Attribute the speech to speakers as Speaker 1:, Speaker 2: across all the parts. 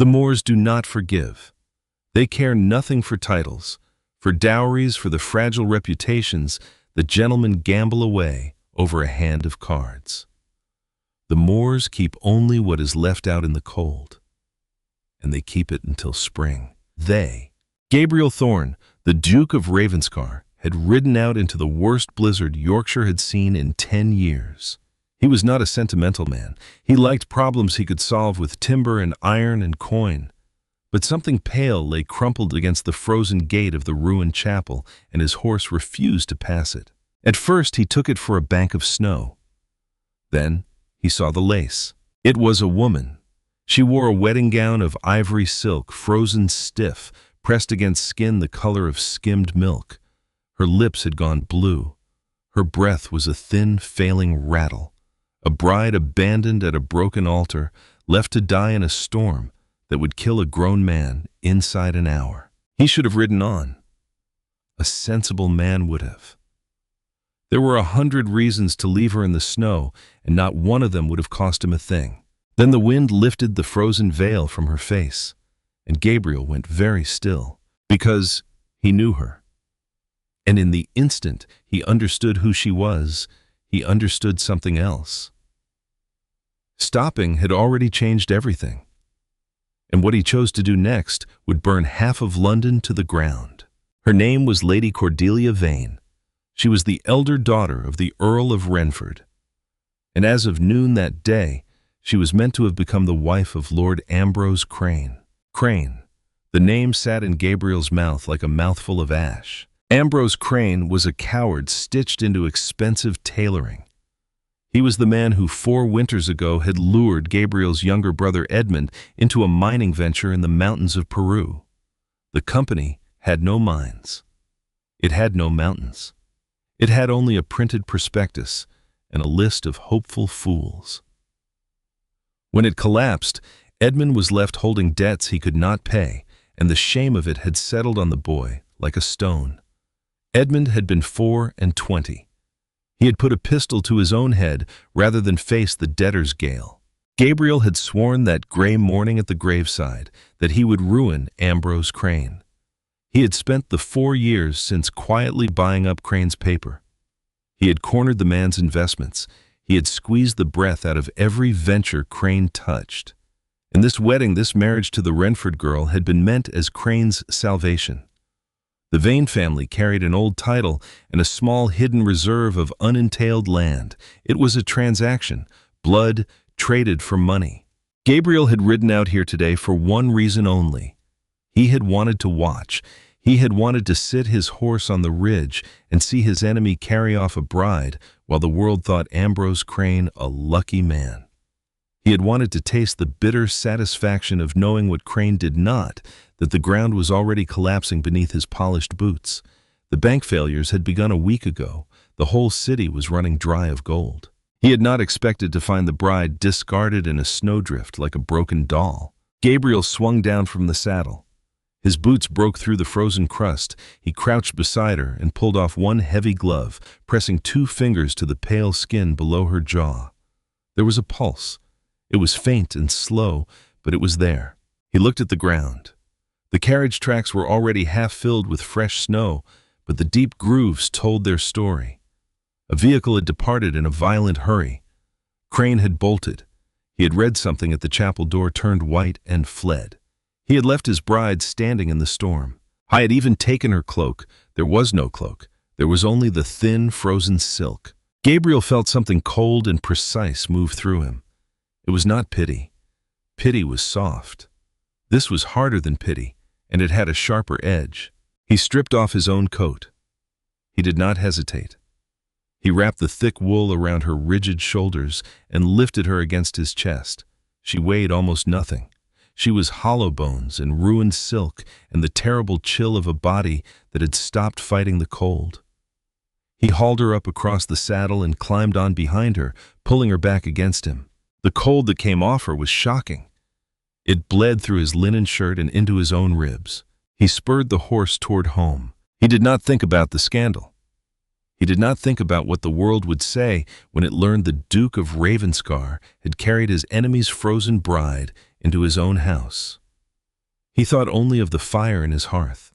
Speaker 1: The Moors do not forgive. They care nothing for titles, for dowries, for the fragile reputations that gentlemen gamble away over a hand of cards. The Moors keep only what is left out in the cold, and they keep it until spring. Gabriel Thorne, the Duke of Ravenscar, had ridden out into the worst blizzard Yorkshire had seen in 10 years. He was not a sentimental man. He liked problems he could solve with timber and iron and coin. But something pale lay crumpled against the frozen gate of the ruined chapel, and his horse refused to pass it. At first he took it for a bank of snow. Then he saw the lace. It was a woman. She wore a wedding gown of ivory silk, frozen stiff, pressed against skin the color of skimmed milk. Her lips had gone blue. Her breath was a thin, failing rattle. A bride abandoned at a broken altar, left to die in a storm that would kill a grown man inside an hour. He should have ridden on. A sensible man would have. There were 100 reasons to leave her in the snow, and not one of them would have cost him a thing. Then the wind lifted the frozen veil from her face, and Gabriel went very still, because he knew her. And in the instant he understood who she was, he understood something else. Stopping had already changed everything, and what he chose to do next would burn half of London to the ground. Her name was Lady Cordelia Vane. She was the elder daughter of the Earl of Renford, and as of noon that day, she was meant to have become the wife of Lord Ambrose Crane. Crane. The name sat in Gabriel's mouth like a mouthful of ash. Ambrose Crane was a coward stitched into expensive tailoring. He was the man who 4 winters ago had lured Gabriel's younger brother Edmund into a mining venture in the mountains of Peru. The company had no mines. It had no mountains. It had only a printed prospectus and a list of hopeful fools. When it collapsed, Edmund was left holding debts he could not pay, and the shame of it had settled on the boy like a stone. Edmund had been 24. He had put a pistol to his own head rather than face the debtor's gale. Gabriel had sworn that gray morning at the graveside that he would ruin Ambrose Crane. He had spent the 4 years since quietly buying up Crane's paper. He had cornered the man's investments. He had squeezed the breath out of every venture Crane touched. And this wedding, this marriage to the Renford girl, had been meant as Crane's salvation. The Vane family carried an old title and a small hidden reserve of unentailed land. It was a transaction, blood traded for money. Gabriel had ridden out here today for one reason only. He had wanted to watch. He had wanted to sit his horse on the ridge and see his enemy carry off a bride while the world thought Ambrose Crane a lucky man. He had wanted to taste the bitter satisfaction of knowing what Crane did not, that the ground was already collapsing beneath his polished boots. The bank failures had begun a week ago. The whole city was running dry of gold. He had not expected to find the bride discarded in a snowdrift like a broken doll. Gabriel swung down from the saddle. His boots broke through the frozen crust. He crouched beside her and pulled off one heavy glove, pressing 2 fingers to the pale skin below her jaw. There was a pulse. It was faint and slow, but it was there. He looked at the ground. The carriage tracks were already half filled with fresh snow, but the deep grooves told their story. A vehicle had departed in a violent hurry. Crane had bolted. He had read something at the chapel door, turned white, and fled. He had left his bride standing in the storm. I had even taken her cloak. There was no cloak. There was only the thin, frozen silk. Gabriel felt something cold and precise move through him. It was not pity. Pity was soft. This was harder than pity, and it had a sharper edge. He stripped off his own coat. He did not hesitate. He wrapped the thick wool around her rigid shoulders and lifted her against his chest. She weighed almost nothing. She was hollow bones and ruined silk and the terrible chill of a body that had stopped fighting the cold. He hauled her up across the saddle and climbed on behind her, pulling her back against him. The cold that came off her was shocking. It bled through his linen shirt and into his own ribs. He spurred the horse toward home. He did not think about the scandal. He did not think about what the world would say when it learned the Duke of Ravenscar had carried his enemy's frozen bride into his own house. He thought only of the fire in his hearth.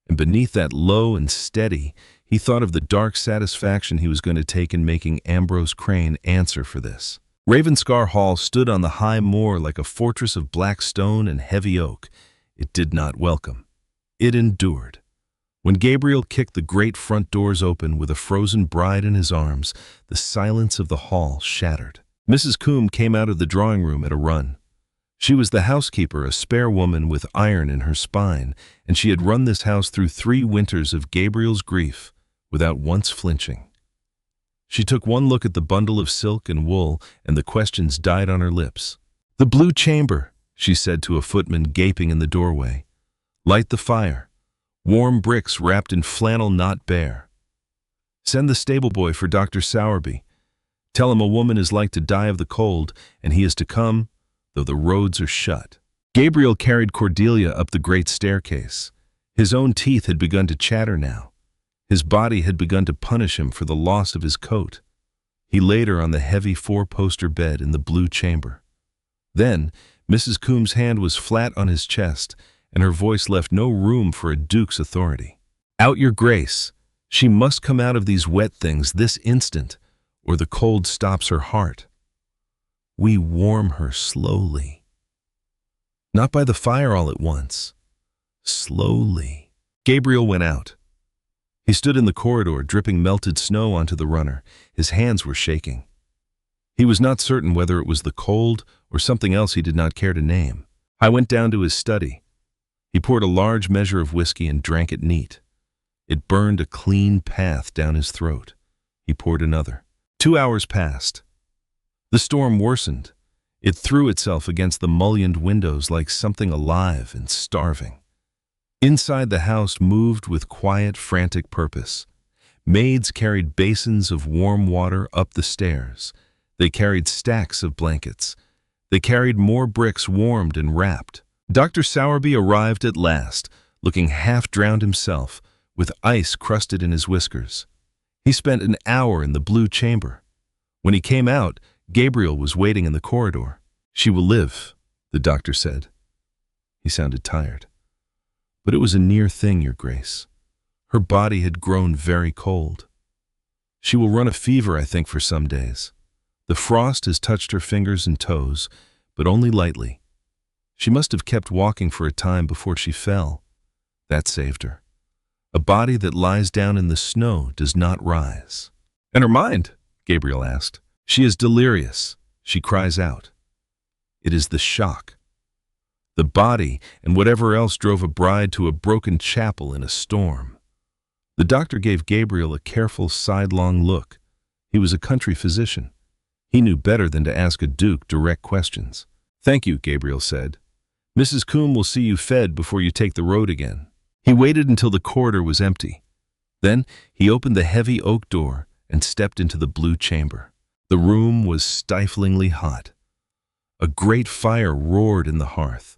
Speaker 1: And beneath that low and steady, he thought of the dark satisfaction he was going to take in making Ambrose Crane answer for this. Ravenscar Hall stood on the high moor like a fortress of black stone and heavy oak. It did not welcome. It endured. When Gabriel kicked the great front doors open with a frozen bride in his arms, the silence of the hall shattered. Mrs. Combe came out of the drawing room at a run. She was the housekeeper, a spare woman with iron in her spine, and she had run this house through 3 winters of Gabriel's grief without once flinching. She took one look at the bundle of silk and wool, and the questions died on her lips. "The blue chamber," she said to a footman gaping in the doorway. "Light the fire. Warm bricks wrapped in flannel not bare. Send the stable boy for Dr. Sowerby. Tell him a woman is like to die of the cold, and he is to come, though the roads are shut." Gabriel carried Cordelia up the great staircase. His own teeth had begun to chatter now. His body had begun to punish him for the loss of his coat. He laid her on the heavy 4-poster bed in the blue chamber. Then Mrs. Combe's hand was flat on his chest, and her voice left no room for a duke's authority. "Out, your grace. She must come out of these wet things this instant, or the cold stops her heart. We warm her slowly. Not by the fire all at once. Slowly." Gabriel went out. He stood in the corridor, dripping melted snow onto the runner. His hands were shaking. He was not certain whether it was the cold or something else he did not care to name. I went down to his study. He poured a large measure of whiskey and drank it neat. It burned a clean path down his throat. He poured another. 2 hours passed. The storm worsened. It threw itself against the mullioned windows like something alive and starving. Inside the house moved with quiet, frantic purpose. Maids carried basins of warm water up the stairs. They carried stacks of blankets. They carried more bricks warmed and wrapped. Dr. Sowerby arrived at last, looking half-drowned himself, with ice crusted in his whiskers. He spent an hour in the blue chamber. When he came out, Gabriel was waiting in the corridor. "She will live," the doctor said. He sounded tired. "But it was a near thing, your grace. Her body had grown very cold. She will run a fever, I think, for some days. The frost has touched her fingers and toes, but only lightly. She must have kept walking for a time before she fell. That saved her. A body that lies down in the snow does not rise." "And her mind?" Gabriel asked. "She is delirious. She cries out. It is the shock. The body and whatever else drove a bride to a broken chapel in a storm." The doctor gave Gabriel a careful sidelong look. He was a country physician. He knew better than to ask a duke direct questions. "Thank you," Gabriel said. "Mrs. Combe will see you fed before you take the road again." He waited until the corridor was empty. Then he opened the heavy oak door and stepped into the blue chamber. The room was stiflingly hot. A great fire roared in the hearth.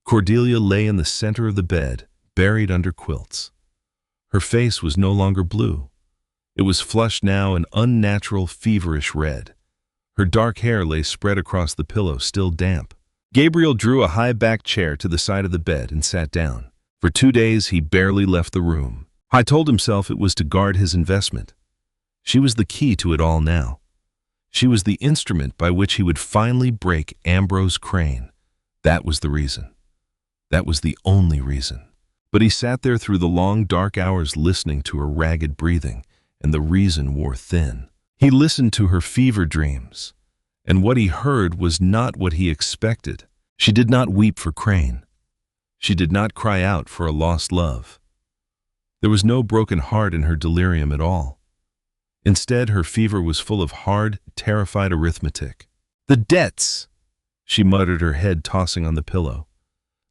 Speaker 1: Cordelia lay in the center of the bed, buried under quilts. Her face was no longer blue. It was flushed now an unnatural, feverish red. Her dark hair lay spread across the pillow, still damp. Gabriel drew a high-backed chair to the side of the bed and sat down. For 2 days he barely left the room. I told himself it was to guard his investment. She was the key to it all now. She was the instrument by which he would finally break Ambrose Crane. That was the reason. That was the only reason. But he sat there through the long, dark hours listening to her ragged breathing, and the reason wore thin. He listened to her fever dreams, and what he heard was not what he expected. She did not weep for Crane. She did not cry out for a lost love. There was no broken heart in her delirium at all. Instead, her fever was full of hard, terrified arithmetic. "The debts," she muttered, her head tossing on the pillow.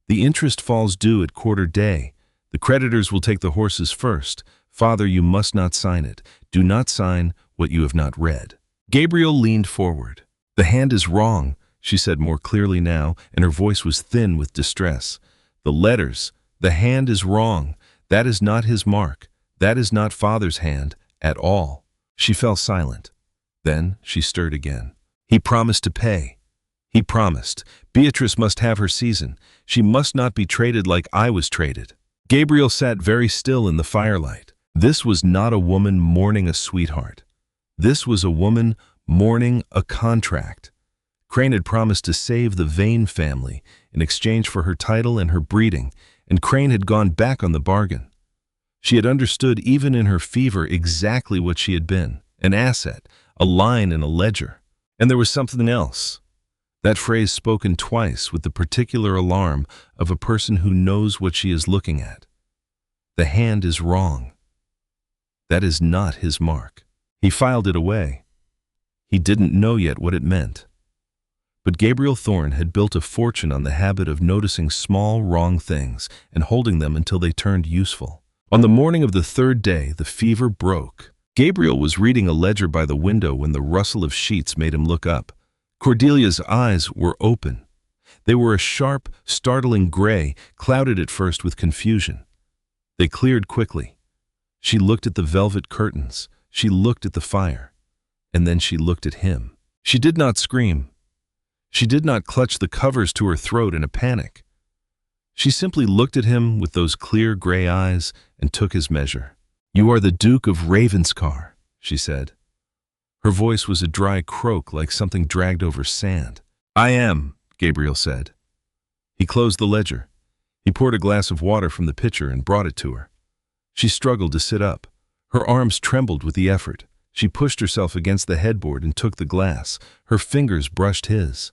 Speaker 1: "The interest falls due at quarter day. The creditors will take the horses first. Father, you must not sign it. Do not sign what you have not read." Gabriel leaned forward. "The hand is wrong," she said more clearly now, and her voice was thin with distress. "The letters, the hand is wrong. That is not his mark. That is not Father's hand at all." She fell silent. Then she stirred again. "He promised to pay. He promised, Beatrice must have her season. She must not be traded like I was traded. Gabriel sat very still in the firelight. This was not a woman mourning a sweetheart. This was a woman mourning a contract. Crane had promised to save the Vane family in exchange for her title and her breeding, and Crane had gone back on the bargain. She had understood even in her fever exactly what she had been, an asset, a line in a ledger. And there was something else. That phrase spoken twice with the particular alarm of a person who knows what she is looking at. The hand is wrong. That is not his mark. He filed it away. He didn't know yet what it meant. But Gabriel Thorne had built a fortune on the habit of noticing small, wrong things and holding them until they turned useful. On the morning of the third day, the fever broke. Gabriel was reading a ledger by the window when the rustle of sheets made him look up. Cordelia's eyes were open. They were a sharp, startling gray, clouded at first with confusion. They cleared quickly. She looked at the velvet curtains. She looked at the fire. And then she looked at him. She did not scream. She did not clutch the covers to her throat in a panic. She simply looked at him with those clear gray eyes and took his measure. "You are the Duke of Ravenscar," she said. Her voice was a dry croak like something dragged over sand. "I am," Gabriel said. He closed the ledger. He poured a glass of water from the pitcher and brought it to her. She struggled to sit up. Her arms trembled with the effort. She pushed herself against the headboard and took the glass. Her fingers brushed his.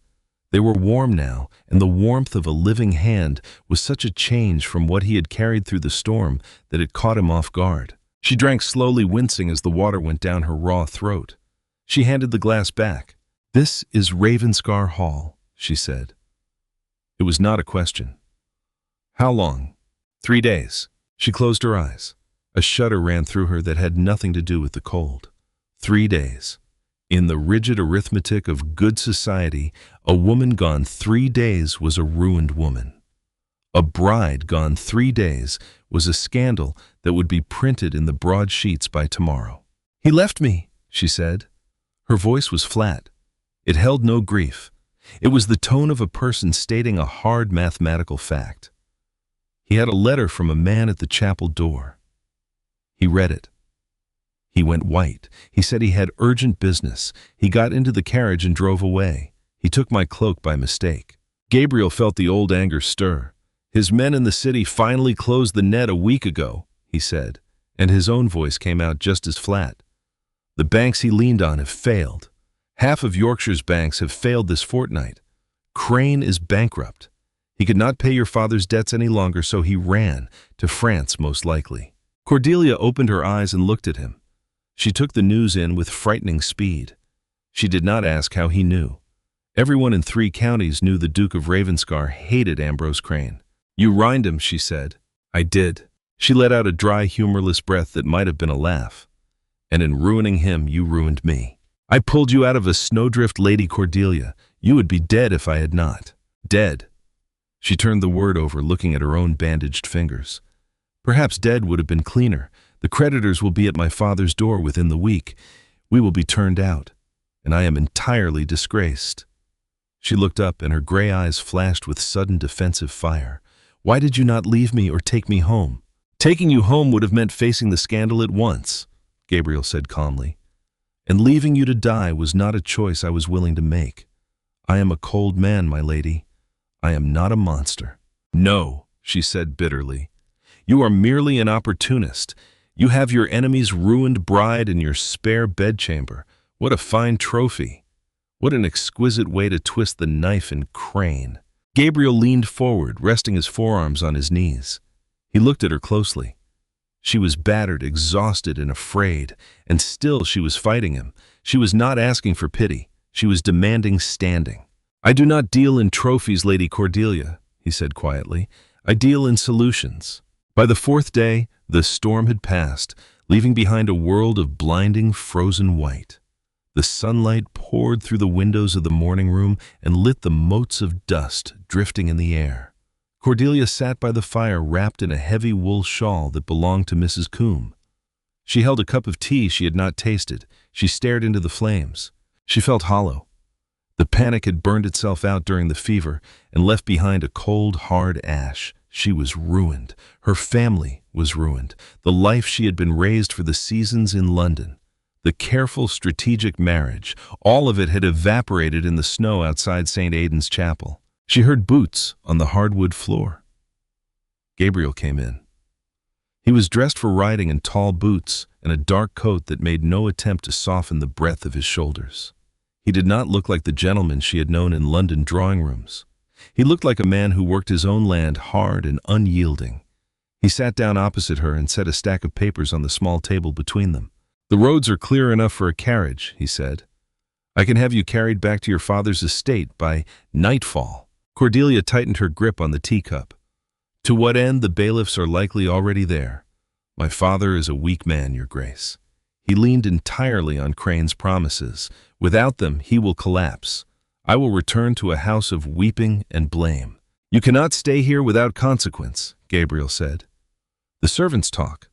Speaker 1: They were warm now, and the warmth of a living hand was such a change from what he had carried through the storm that it caught him off guard. She drank slowly, wincing as the water went down her raw throat. She handed the glass back. "This is Ravenscar Hall," she said. It was not a question. "How long?" 3 days. She closed her eyes. A shudder ran through her that had nothing to do with the cold. 3 days. In the rigid arithmetic of good society, a woman gone 3 days was a ruined woman. A bride gone 3 days was a scandal that would be printed in the broadsheets by tomorrow. "He left me," she said. Her voice was flat. It held no grief. It was the tone of a person stating a hard mathematical fact. He had a letter from a man at the chapel door. He read it. He went white. He said he had urgent business. He got into the carriage and drove away. He took my cloak by mistake. Gabriel felt the old anger stir. His men in the city finally closed the net a week ago, he said, and his own voice came out just as flat. The banks he leaned on have failed. Half of Yorkshire's banks have failed this fortnight. Crane is bankrupt. He could not pay your father's debts any longer, so he ran to France, most likely. Cordelia opened her eyes and looked at him. She took the news in with frightening speed. She did not ask how he knew. Everyone in 3 counties knew the Duke of Ravenscar hated Ambrose Crane. "You ruined him," she said. "I did." She let out a dry, humorless breath that might have been a laugh. "And in ruining him, you ruined me. I pulled you out of a snowdrift, Lady Cordelia. You would be dead if I had not." "Dead." She turned the word over, looking at her own bandaged fingers. "Perhaps dead would have been cleaner. The creditors will be at my father's door within the week. We will be turned out, and I am entirely disgraced." She looked up, and her gray eyes flashed with sudden defensive fire. "Why did you not leave me or take me home?" "Taking you home would have meant facing the scandal at once," Gabriel said calmly. "And leaving you to die was not a choice I was willing to make. I am a cold man, my lady. I am not a monster." "No," she said bitterly. "You are merely an opportunist. You have your enemy's ruined bride in your spare bedchamber. What a fine trophy. What an exquisite way to twist the knife in Crane." Gabriel leaned forward, resting his forearms on his knees. He looked at her closely. She was battered, exhausted, and afraid, and still she was fighting him. She was not asking for pity. She was demanding standing. "I do not deal in trophies, Lady Cordelia," he said quietly. "I deal in solutions." By the 4th day, the storm had passed, leaving behind a world of blinding, frozen white. The sunlight poured through the windows of the morning room and lit the motes of dust drifting in the air. Cordelia sat by the fire, wrapped in a heavy wool shawl that belonged to Mrs. Coombe. She held a cup of tea she had not tasted. She stared into the flames. She felt hollow. The panic had burned itself out during the fever and left behind a cold, hard ash. She was ruined. Her family was ruined. The life she had been raised for the seasons in London. The careful, strategic marriage, all of it had evaporated in the snow outside St. Aidan's Chapel. She heard boots on the hardwood floor. Gabriel came in. He was dressed for riding in tall boots and a dark coat that made no attempt to soften the breadth of his shoulders. He did not look like the gentleman she had known in London drawing rooms. He looked like a man who worked his own land hard and unyielding. He sat down opposite her and set a stack of papers on the small table between them. "The roads are clear enough for a carriage," he said. "I can have you carried back to your father's estate by nightfall." Cordelia tightened her grip on the teacup. "To what end? The bailiffs are likely already there. My father is a weak man, Your Grace. He leaned entirely on Crane's promises. Without them, he will collapse. I will return to a house of weeping and blame." "You cannot stay here without consequence," Gabriel said. "The servants talk.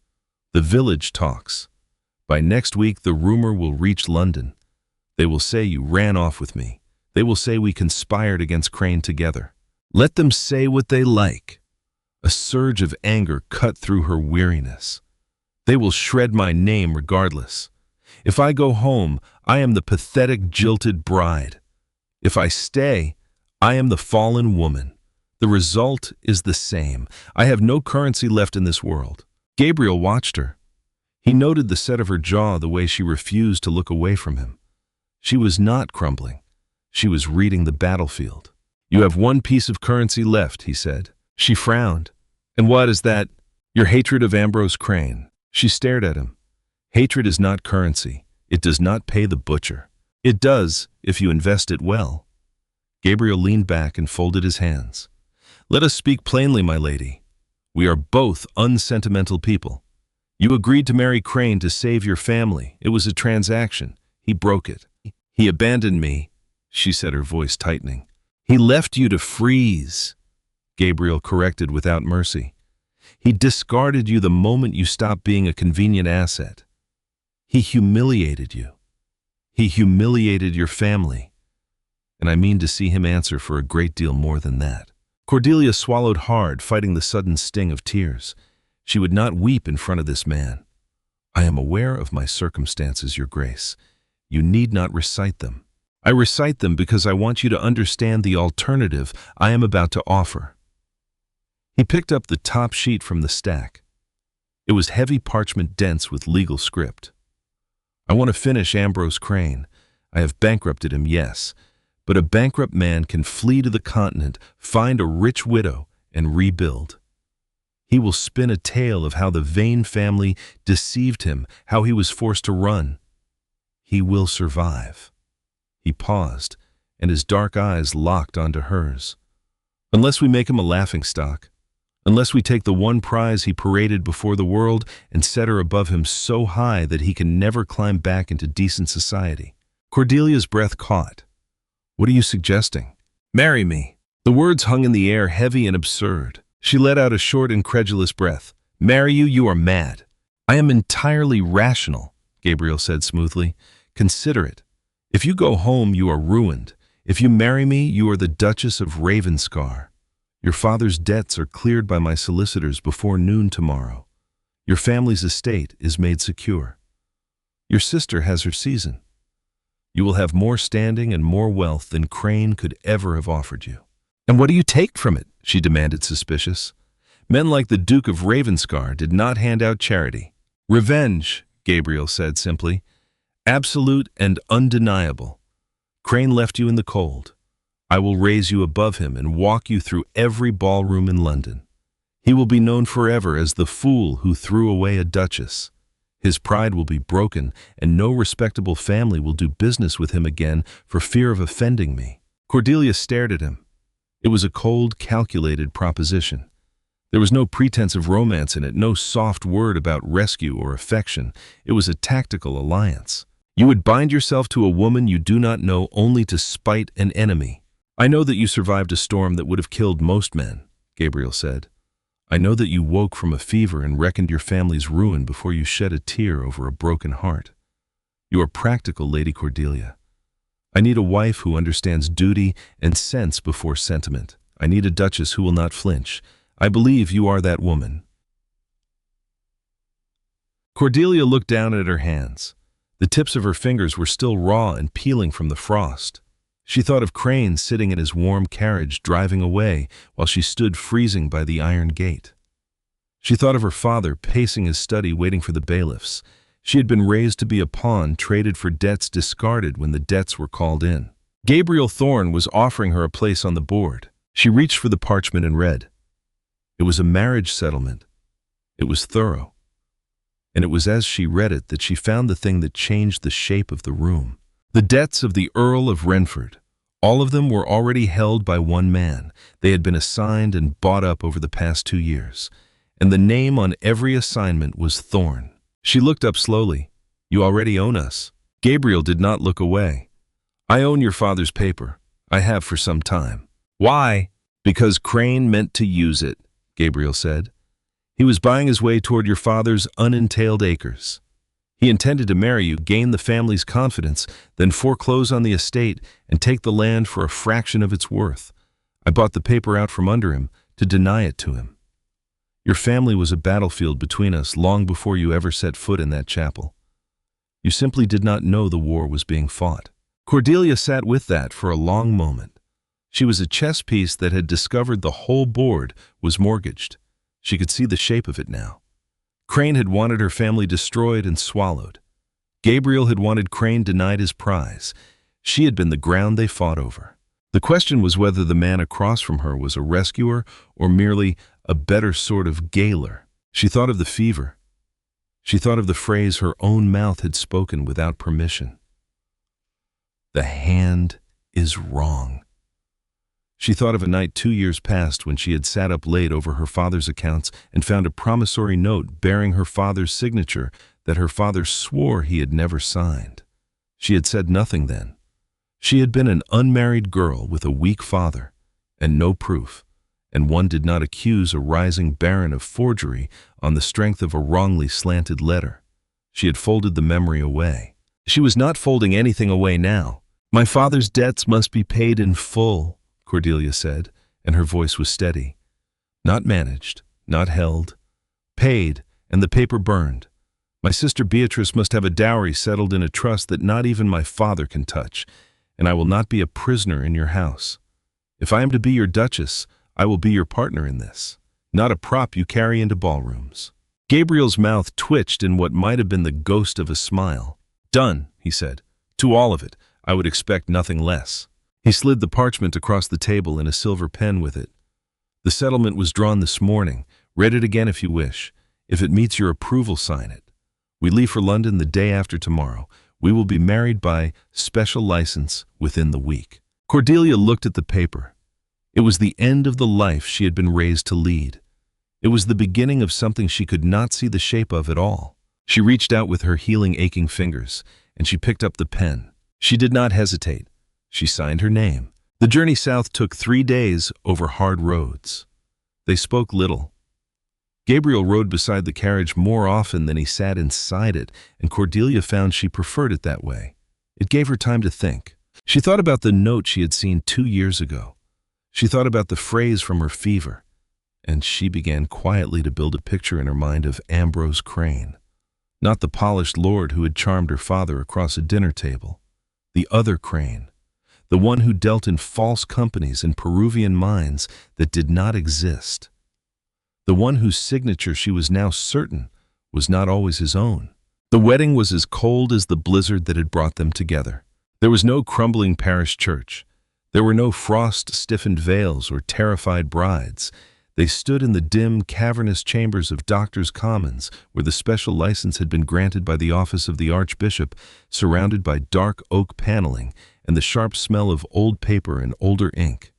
Speaker 1: The village talks. By next week, the rumor will reach London. They will say you ran off with me. They will say we conspired against Crane together. Let them say what they like." A surge of anger cut through her weariness. "They will shred my name regardless. If I go home, I am the pathetic, jilted bride. If I stay, I am the fallen woman. The result is the same. I have no currency left in this world." Gabriel watched her. He noted the set of her jaw, the way she refused to look away from him. She was not crumbling. She was reading the battlefield. "You have one piece of currency left," he said. She frowned. "And what is that?" "Your hatred of Ambrose Crane." She stared at him. "Hatred is not currency. It does not pay the butcher. It does, if you invest it well." Gabriel leaned back and folded his hands. "Let us speak plainly, my lady. We are both unsentimental people. You agreed to marry Crane to save your family. It was a transaction. He broke it. He abandoned me," she said, her voice tightening. "He left you to freeze," Gabriel corrected without mercy. "He discarded you the moment you stopped being a convenient asset. He humiliated you. He humiliated your family. And I mean to see him answer for a great deal more than that." Cordelia swallowed hard, fighting the sudden sting of tears. She would not weep in front of this man. "I am aware of my circumstances, Your Grace. You need not recite them. I recite them because I want you to understand the alternative I am about to offer." He picked up the top sheet from the stack. It was heavy parchment dense with legal script. "I want to finish Ambrose Crane. I have bankrupted him, yes, but a bankrupt man can flee to the continent, find a rich widow, and rebuild. He will spin a tale of how the Vane family deceived him, how he was forced to run. He will survive." He paused, and his dark eyes locked onto hers. "Unless we make him a laughingstock. Unless we take the one prize he paraded before the world and set her above him so high that he can never climb back into decent society." Cordelia's breath caught. "What are you suggesting?" "Marry me." The words hung in the air, heavy and absurd. She let out a short, incredulous breath. "Marry you? You are mad." "I am entirely rational," Gabriel said smoothly. "Consider it. If you go home, you are ruined. If you marry me, you are the Duchess of Ravenscar. Your father's debts are cleared by my solicitors before noon tomorrow. Your family's estate is made secure. Your sister has her season. You will have more standing and more wealth than Crane could ever have offered you." "And what do you take from it?" she demanded, suspicious. "Men like the Duke of Ravenscar did not hand out charity." "Revenge," Gabriel said simply. "Absolute and undeniable. Crane left you in the cold. I will raise you above him and walk you through every ballroom in London. He will be known forever as the fool who threw away a duchess. His pride will be broken, and no respectable family will do business with him again for fear of offending me." Cordelia stared at him. It was a cold, calculated proposition. There was no pretense of romance in it, no soft word about rescue or affection. It was a tactical alliance. "You would bind yourself to a woman you do not know only to spite an enemy." "I know that you survived a storm that would have killed most men," Gabriel said. "I know that you woke from a fever and reckoned your family's ruin before you shed a tear over a broken heart. You are practical, Lady Cordelia. I need a wife who understands duty and sense before sentiment. I need a duchess who will not flinch. I believe you are that woman." Cordelia looked down at her hands. The tips of her fingers were still raw and peeling from the frost. She thought of Crane sitting in his warm carriage driving away while she stood freezing by the iron gate. She thought of her father pacing his study waiting for the bailiffs. She had been raised to be a pawn traded for debts discarded when the debts were called in. Gabriel Thorne was offering her a place on the board. She reached for the parchment and read. It was a marriage settlement. It was thorough. And it was as she read it that she found the thing that changed the shape of the room. The debts of the Earl of Renford. All of them were already held by one man. They had been assigned and bought up over the past 2 years. And the name on every assignment was Thorne. She looked up slowly. "You already own us." Gabriel did not look away. "I own your father's paper. I have for some time." "Why?" "Because Crane meant to use it," Gabriel said. "He was buying his way toward your father's unentailed acres. He intended to marry you, gain the family's confidence, then foreclose on the estate and take the land for a fraction of its worth. I bought the paper out from under him to deny it to him. Your family was a battlefield between us long before you ever set foot in that chapel. You simply did not know the war was being fought." Cordelia sat with that for a long moment. She was a chess piece that had discovered the whole board was mortgaged. She could see the shape of it now. Crane had wanted her family destroyed and swallowed. Gabriel had wanted Crane denied his prize. She had been the ground they fought over. The question was whether the man across from her was a rescuer or merely a better sort of gaoler. She thought of the fever. She thought of the phrase her own mouth had spoken without permission. "The hand is wrong." She thought of a night 2 years past when she had sat up late over her father's accounts and found a promissory note bearing her father's signature that her father swore he had never signed. She had said nothing then. She had been an unmarried girl with a weak father and no proof, and one did not accuse a rising baron of forgery on the strength of a wrongly slanted letter. She had folded the memory away. She was not folding anything away now. "My father's debts must be paid in full," Cordelia said, and her voice was steady. "Not managed, not held. Paid, and the paper burned. My sister Beatrice must have a dowry settled in a trust that not even my father can touch, and I will not be a prisoner in your house. If I am to be your duchess, I will be your partner in this, not a prop you carry into ballrooms." Gabriel's mouth twitched in what might have been the ghost of a smile. "Done," he said. "To all of it. I would expect nothing less." He slid the parchment across the table and a silver pen with it. "The settlement was drawn this morning. Read it again if you wish. If it meets your approval, sign it. We leave for London the day after tomorrow. We will be married by special license within the week." Cordelia looked at the paper. It was the end of the life she had been raised to lead. It was the beginning of something she could not see the shape of at all. She reached out with her healing, aching fingers, and she picked up the pen. She did not hesitate. She signed her name. The journey south took 3 days over hard roads. They spoke little. Gabriel rode beside the carriage more often than he sat inside it, and Cordelia found she preferred it that way. It gave her time to think. She thought about the note she had seen 2 years ago. She thought about the phrase from her fever, and she began quietly to build a picture in her mind of Ambrose Crane. Not the polished lord who had charmed her father across a dinner table. The other Crane. The one who dealt in false companies and Peruvian mines that did not exist. The one whose signature she was now certain was not always his own. The wedding was as cold as the blizzard that had brought them together. There was no crumbling parish church. There were no frost-stiffened veils or terrified brides. They stood in the dim, cavernous chambers of Doctors' Commons, where the special license had been granted by the office of the Archbishop, surrounded by dark oak paneling and the sharp smell of old paper and older ink.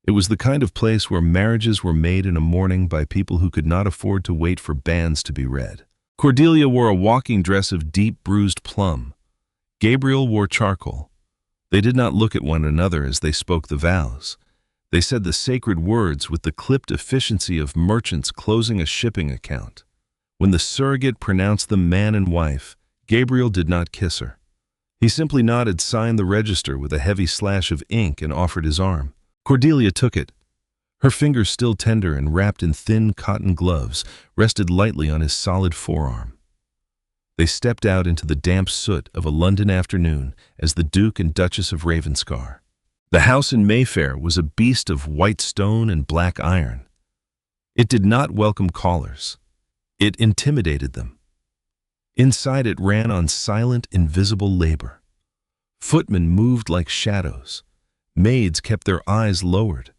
Speaker 1: It was the kind of place where marriages were made in a morning by people who could not afford to wait for banns to be read. Cordelia wore a walking dress of deep bruised plum. Gabriel wore charcoal. They did not look at one another as they spoke the vows. They said the sacred words with the clipped efficiency of merchants closing a shipping account. When the surrogate pronounced them man and wife, Gabriel did not kiss her. He simply nodded, signed the register with a heavy slash of ink, and offered his arm. Cordelia took it. Her fingers, still tender and wrapped in thin cotton gloves, rested lightly on his solid forearm. They stepped out into the damp soot of a London afternoon as the Duke and Duchess of Ravenscar. The house in Mayfair was a beast of white stone and black iron. It did not welcome callers. It intimidated them. Inside it ran on silent, invisible labor. Footmen moved like shadows. Maids kept their eyes lowered.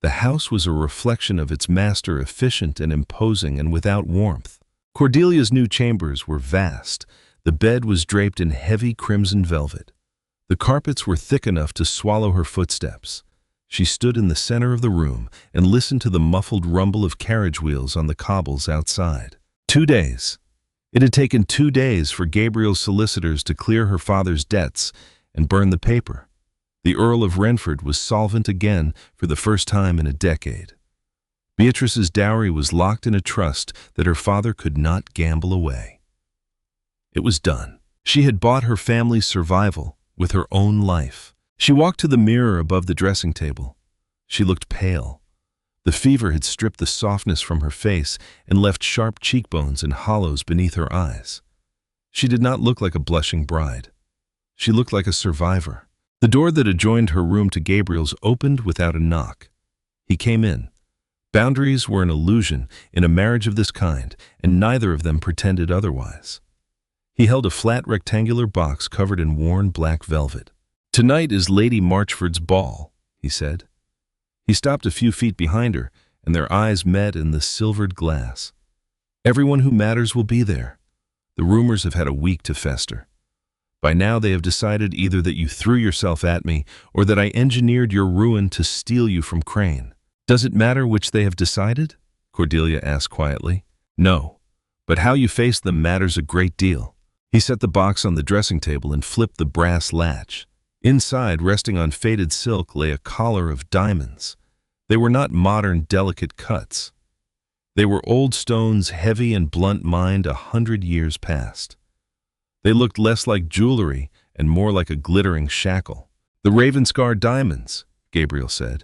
Speaker 1: The house was a reflection of its master, efficient and imposing and without warmth. Cordelia's new chambers were vast. The bed was draped in heavy crimson velvet. The carpets were thick enough to swallow her footsteps. She stood in the center of the room and listened to the muffled rumble of carriage wheels on the cobbles outside. 2 days. It had taken 2 days for Gabriel's solicitors to clear her father's debts and burn the paper. The Earl of Renford was solvent again for the first time in a decade. Beatrice's dowry was locked in a trust that her father could not gamble away. It was done. She had bought her family's survival with her own life. She walked to the mirror above the dressing table. She looked pale. The fever had stripped the softness from her face and left sharp cheekbones and hollows beneath her eyes. She did not look like a blushing bride. She looked like a survivor. The door that adjoined her room to Gabriel's opened without a knock. He came in. Boundaries were an illusion in a marriage of this kind, and neither of them pretended otherwise. He held a flat rectangular box covered in worn black velvet. "Tonight is Lady Marchford's ball," he said. He stopped a few feet behind her, and their eyes met in the silvered glass. "Everyone who matters will be there. The rumors have had a week to fester. By now they have decided either that you threw yourself at me or that I engineered your ruin to steal you from Crane." "Does it matter which they have decided?" Cordelia asked quietly. "No, but how you face them matters a great deal." He set the box on the dressing table and flipped the brass latch. Inside, resting on faded silk, lay a collar of diamonds. They were not modern, delicate cuts. They were old stones, heavy and blunt-mined 100 years past. They looked less like jewelry and more like a glittering shackle. "The Ravenscar diamonds," Gabriel said.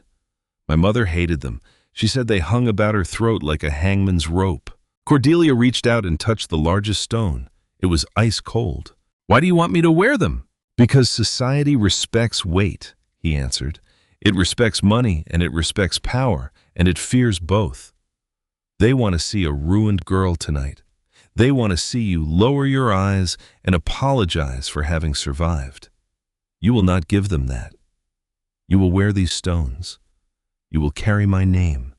Speaker 1: "My mother hated them. She said they hung about her throat like a hangman's rope." Cordelia reached out and touched the largest stone. It was ice cold. "Why do you want me to wear them?" "Because society respects weight," he answered. "It respects money and it respects power, and it fears both. They want to see a ruined girl tonight. They want to see you lower your eyes and apologize for having survived. You will not give them that. You will wear these stones. You will carry my name.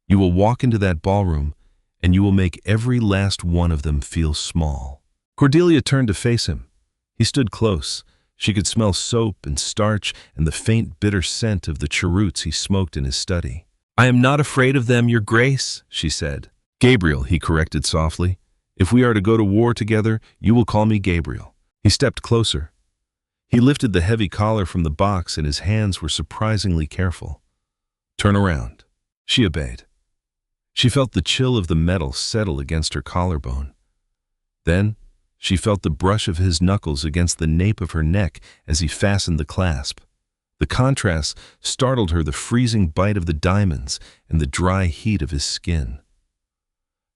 Speaker 1: You will walk into that ballroom, and you will make every last one of them feel small." Cordelia turned to face him. He stood close. She could smell soap and starch and the faint, bitter scent of the cheroots he smoked in his study. "I am not afraid of them, Your Grace," she said. "Gabriel," he corrected softly. "If we are to go to war together, you will call me Gabriel." He stepped closer. He lifted the heavy collar from the box, and his hands were surprisingly careful. "Turn around." She obeyed. She felt the chill of the metal settle against her collarbone. Then she felt the brush of his knuckles against the nape of her neck as he fastened the clasp. The contrast startled her, the freezing bite of the diamonds and the dry heat of his skin.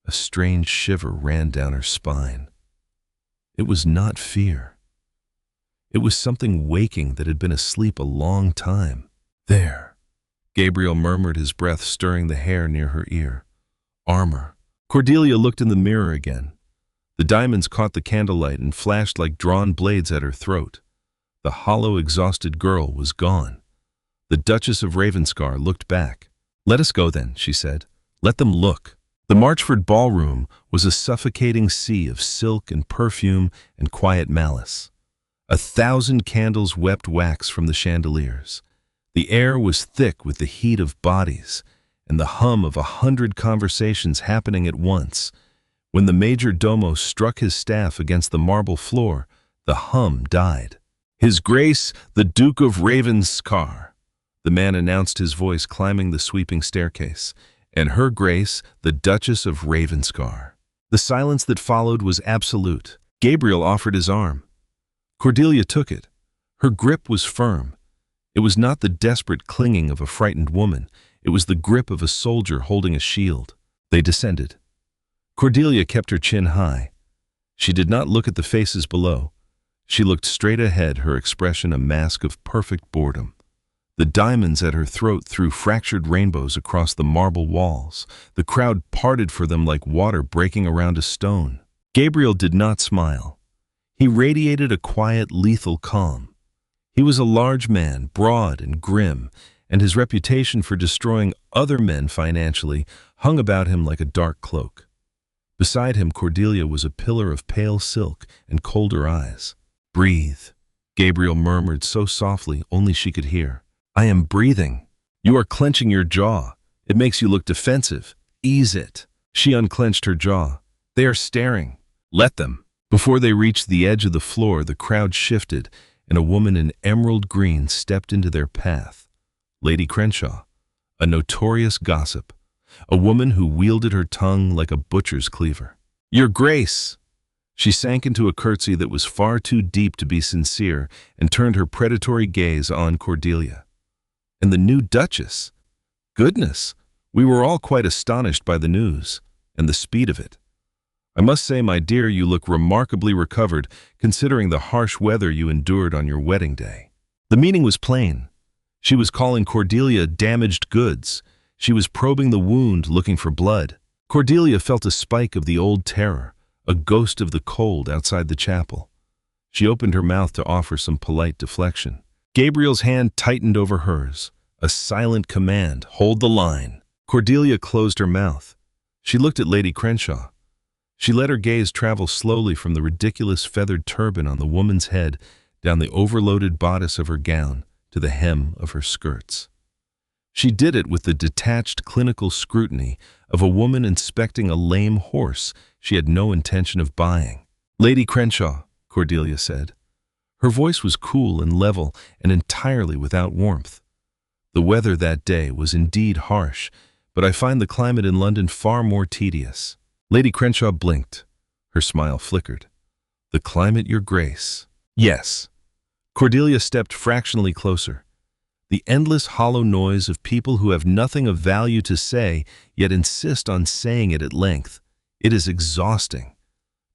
Speaker 1: A strange shiver ran down her spine. It was not fear. It was something waking that had been asleep a long time. "There," Gabriel murmured, his breath stirring the hair near her ear. "Armor." Cordelia looked in the mirror again. The diamonds caught the candlelight and flashed like drawn blades at her throat. The hollow, exhausted girl was gone. The Duchess of Ravenscar looked back. "Let us go then," she said. "Let them look." The Marchford ballroom was a suffocating sea of silk and perfume and quiet malice. 1,000 candles wept wax from the chandeliers. The air was thick with the heat of bodies and the hum of 100 conversations happening at once. When the major domo struck his staff against the marble floor, the hum died. "His Grace, the Duke of Ravenscar," the man announced, his voice climbing the sweeping staircase, "and Her Grace, the Duchess of Ravenscar." The silence that followed was absolute. Gabriel offered his arm. Cordelia took it. Her grip was firm. It was not the desperate clinging of a frightened woman. It was the grip of a soldier holding a shield. They descended. Cordelia kept her chin high. She did not look at the faces below. She looked straight ahead, her expression a mask of perfect boredom. The diamonds at her throat threw fractured rainbows across the marble walls. The crowd parted for them like water breaking around a stone. Gabriel did not smile. He radiated a quiet, lethal calm. He was a large man, broad and grim, and his reputation for destroying other men financially hung about him like a dark cloak. Beside him, Cordelia was a pillar of pale silk and colder eyes. "Breathe," Gabriel murmured so softly only she could hear. "I am breathing." "You are clenching your jaw. It makes you look defensive. Ease it." She unclenched her jaw. "They are staring. Let them." Before they reached the edge of the floor, the crowd shifted, and a woman in emerald green stepped into their path. Lady Crenshaw, a notorious gossip, a woman who wielded her tongue like a butcher's cleaver. "Your Grace!" She sank into a curtsy that was far too deep to be sincere and turned her predatory gaze on Cordelia. "And the new Duchess? Goodness, we were all quite astonished by the news, and the speed of it. I must say, my dear, you look remarkably recovered, considering the harsh weather you endured on your wedding day." The meaning was plain. She was calling Cordelia damaged goods. She was probing the wound, looking for blood. Cordelia felt a spike of the old terror, a ghost of the cold outside the chapel. She opened her mouth to offer some polite deflection. Gabriel's hand tightened over hers, a silent command, "Hold the line." Cordelia closed her mouth. She looked at Lady Crenshaw. She let her gaze travel slowly from the ridiculous feathered turban on the woman's head down the overloaded bodice of her gown to the hem of her skirts. She did it with the detached clinical scrutiny of a woman inspecting a lame horse she had no intention of buying. "Lady Crenshaw," Cordelia said. Her voice was cool and level and entirely without warmth. "The weather that day was indeed harsh, but I find the climate in London far more tedious." Lady Crenshaw blinked. Her smile flickered. "The climate, Your Grace." "Yes." Cordelia stepped fractionally closer. "The endless hollow noise of people who have nothing of value to say, yet insist on saying it at length. It is exhausting.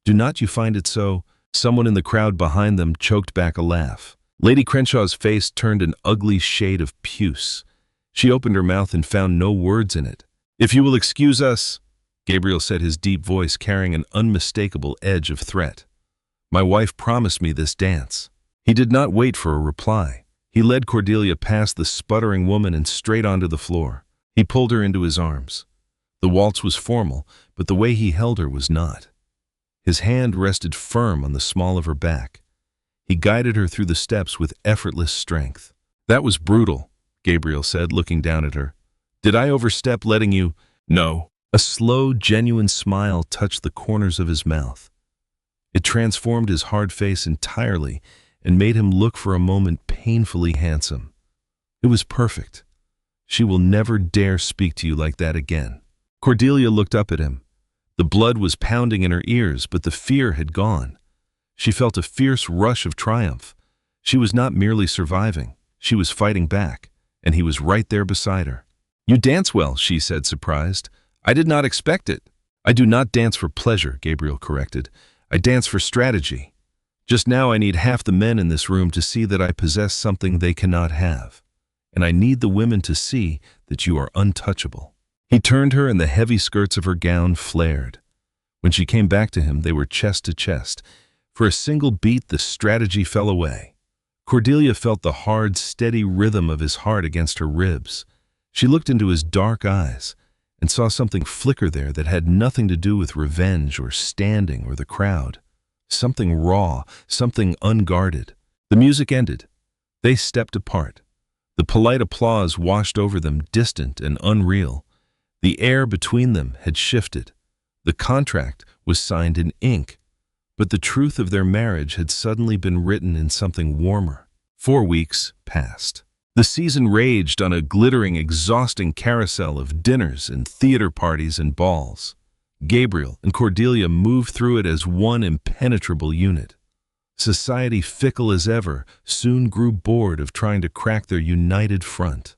Speaker 1: Do not you find it so?" Someone in the crowd behind them choked back a laugh. Lady Crenshaw's face turned an ugly shade of puce. She opened her mouth and found no words in it. "If you will excuse us," Gabriel said, his deep voice carrying an unmistakable edge of threat. "My wife promised me this dance." He did not wait for a reply. He led Cordelia past the sputtering woman and straight onto the floor. He pulled her into his arms. The waltz was formal, but the way he held her was not. His hand rested firm on the small of her back. He guided her through the steps with effortless strength. "That was brutal," Gabriel said, looking down at her. "Did I overstep letting you—" "No." A slow, genuine smile touched the corners of his mouth. It transformed his hard face entirely and made him look for a moment painfully handsome. "It was perfect. She will never dare speak to you like that again." Cordelia looked up at him. The blood was pounding in her ears, but the fear had gone. She felt a fierce rush of triumph. She was not merely surviving. She was fighting back, and he was right there beside her. "You dance well," she said, surprised. "I did not expect it." "I do not dance for pleasure," Gabriel corrected. "I dance for strategy. Just now I need half the men in this room to see that I possess something they cannot have. And I need the women to see that you are untouchable." He turned her and the heavy skirts of her gown flared. When she came back to him, they were chest to chest. For a single beat, the strategy fell away. Cordelia felt the hard, steady rhythm of his heart against her ribs. She looked into his dark eyes and saw something flicker there that had nothing to do with revenge or standing or the crowd. Something raw, something unguarded. The music ended. They stepped apart. The polite applause washed over them, distant and unreal. The air between them had shifted. The contract was signed in ink, but the truth of their marriage had suddenly been written in something warmer. 4 weeks passed. The season raged on a glittering, exhausting carousel of dinners and theater parties and balls. Gabriel and Cordelia moved through it as one impenetrable unit. Society, fickle as ever, soon grew bored of trying to crack their united front.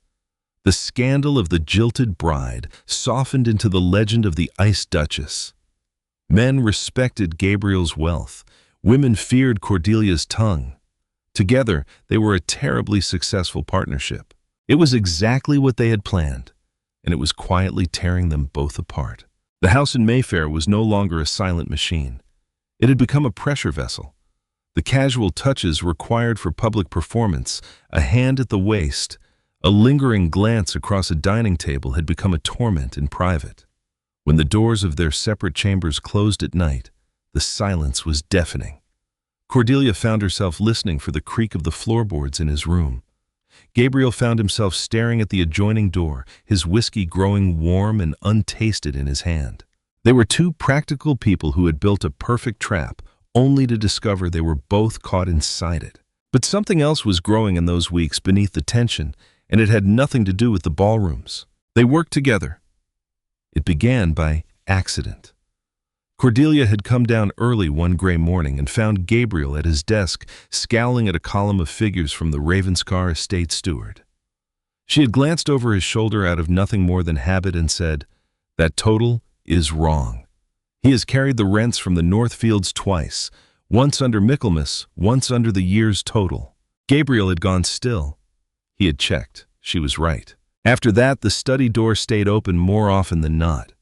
Speaker 1: The scandal of the jilted bride softened into the legend of the Ice Duchess. Men respected Gabriel's wealth. Women feared Cordelia's tongue. Together, they were a terribly successful partnership. It was exactly what they had planned, and it was quietly tearing them both apart. The house in Mayfair was no longer a silent machine. It had become a pressure vessel. The casual touches required for public performance, a hand at the waist, a lingering glance across a dining table had become a torment in private. When the doors of their separate chambers closed at night, the silence was deafening. Cordelia found herself listening for the creak of the floorboards in his room. Gabriel found himself staring at the adjoining door, his whiskey growing warm and untasted in his hand. They were two practical people who had built a perfect trap, only to discover they were both caught inside it. But something else was growing in those weeks beneath the tension, and it had nothing to do with the ballrooms. They worked together. It began by accident. Cordelia had come down early one gray morning and found Gabriel at his desk, scowling at a column of figures from the Ravenscar estate steward. She had glanced over his shoulder out of nothing more than habit and said, "That total is wrong. He has carried the rents from the Northfields twice, once under Michaelmas, once under the year's total." Gabriel had gone still. He had checked. She was right. After that, the study door stayed open more often than not.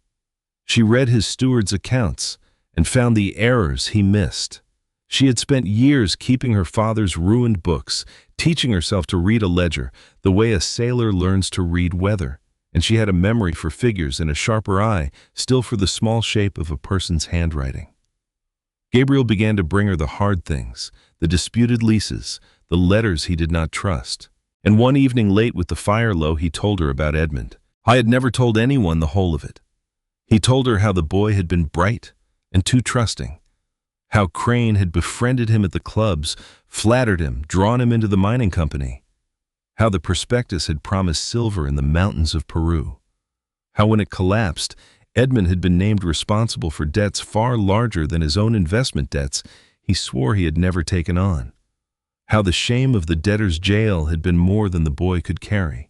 Speaker 1: She read his steward's accounts and found the errors he missed. She had spent years keeping her father's ruined books, teaching herself to read a ledger the way a sailor learns to read weather, and she had a memory for figures and a sharper eye still for the small shape of a person's handwriting. Gabriel began to bring her the hard things, the disputed leases, the letters he did not trust. And one evening late with the fire low, he told her about Edmund. I had never told anyone the whole of it. He told her how the boy had been bright and too trusting, how Crane had befriended him at the clubs, flattered him, drawn him into the mining company, how the prospectus had promised silver in the mountains of Peru, how when it collapsed, Edmund had been named responsible for debts far larger than his own investment debts he swore he had never taken on, how the shame of the debtor's jail had been more than the boy could carry,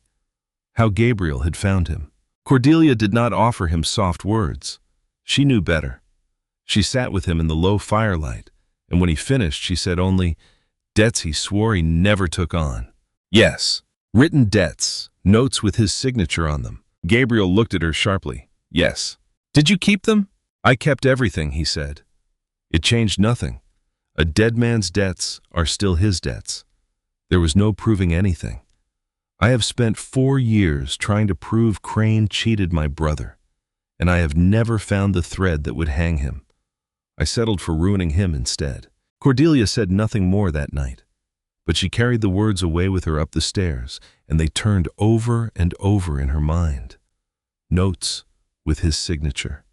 Speaker 1: how Gabriel had found him. Cordelia did not offer him soft words. She knew better. She sat with him in the low firelight, and when he finished, she said only, "Debts he swore he never took on." Yes, written debts, notes with his signature on them. Gabriel looked at her sharply. Yes. Did you keep them? I kept everything, he said. It changed nothing. A dead man's debts are still his debts. There was no proving anything. I have spent 4 years trying to prove Crane cheated my brother, and I have never found the thread that would hang him. I settled for ruining him instead. Cordelia said nothing more that night, but she carried the words away with her up the stairs, and they turned over and over in her mind. Notes with his signature.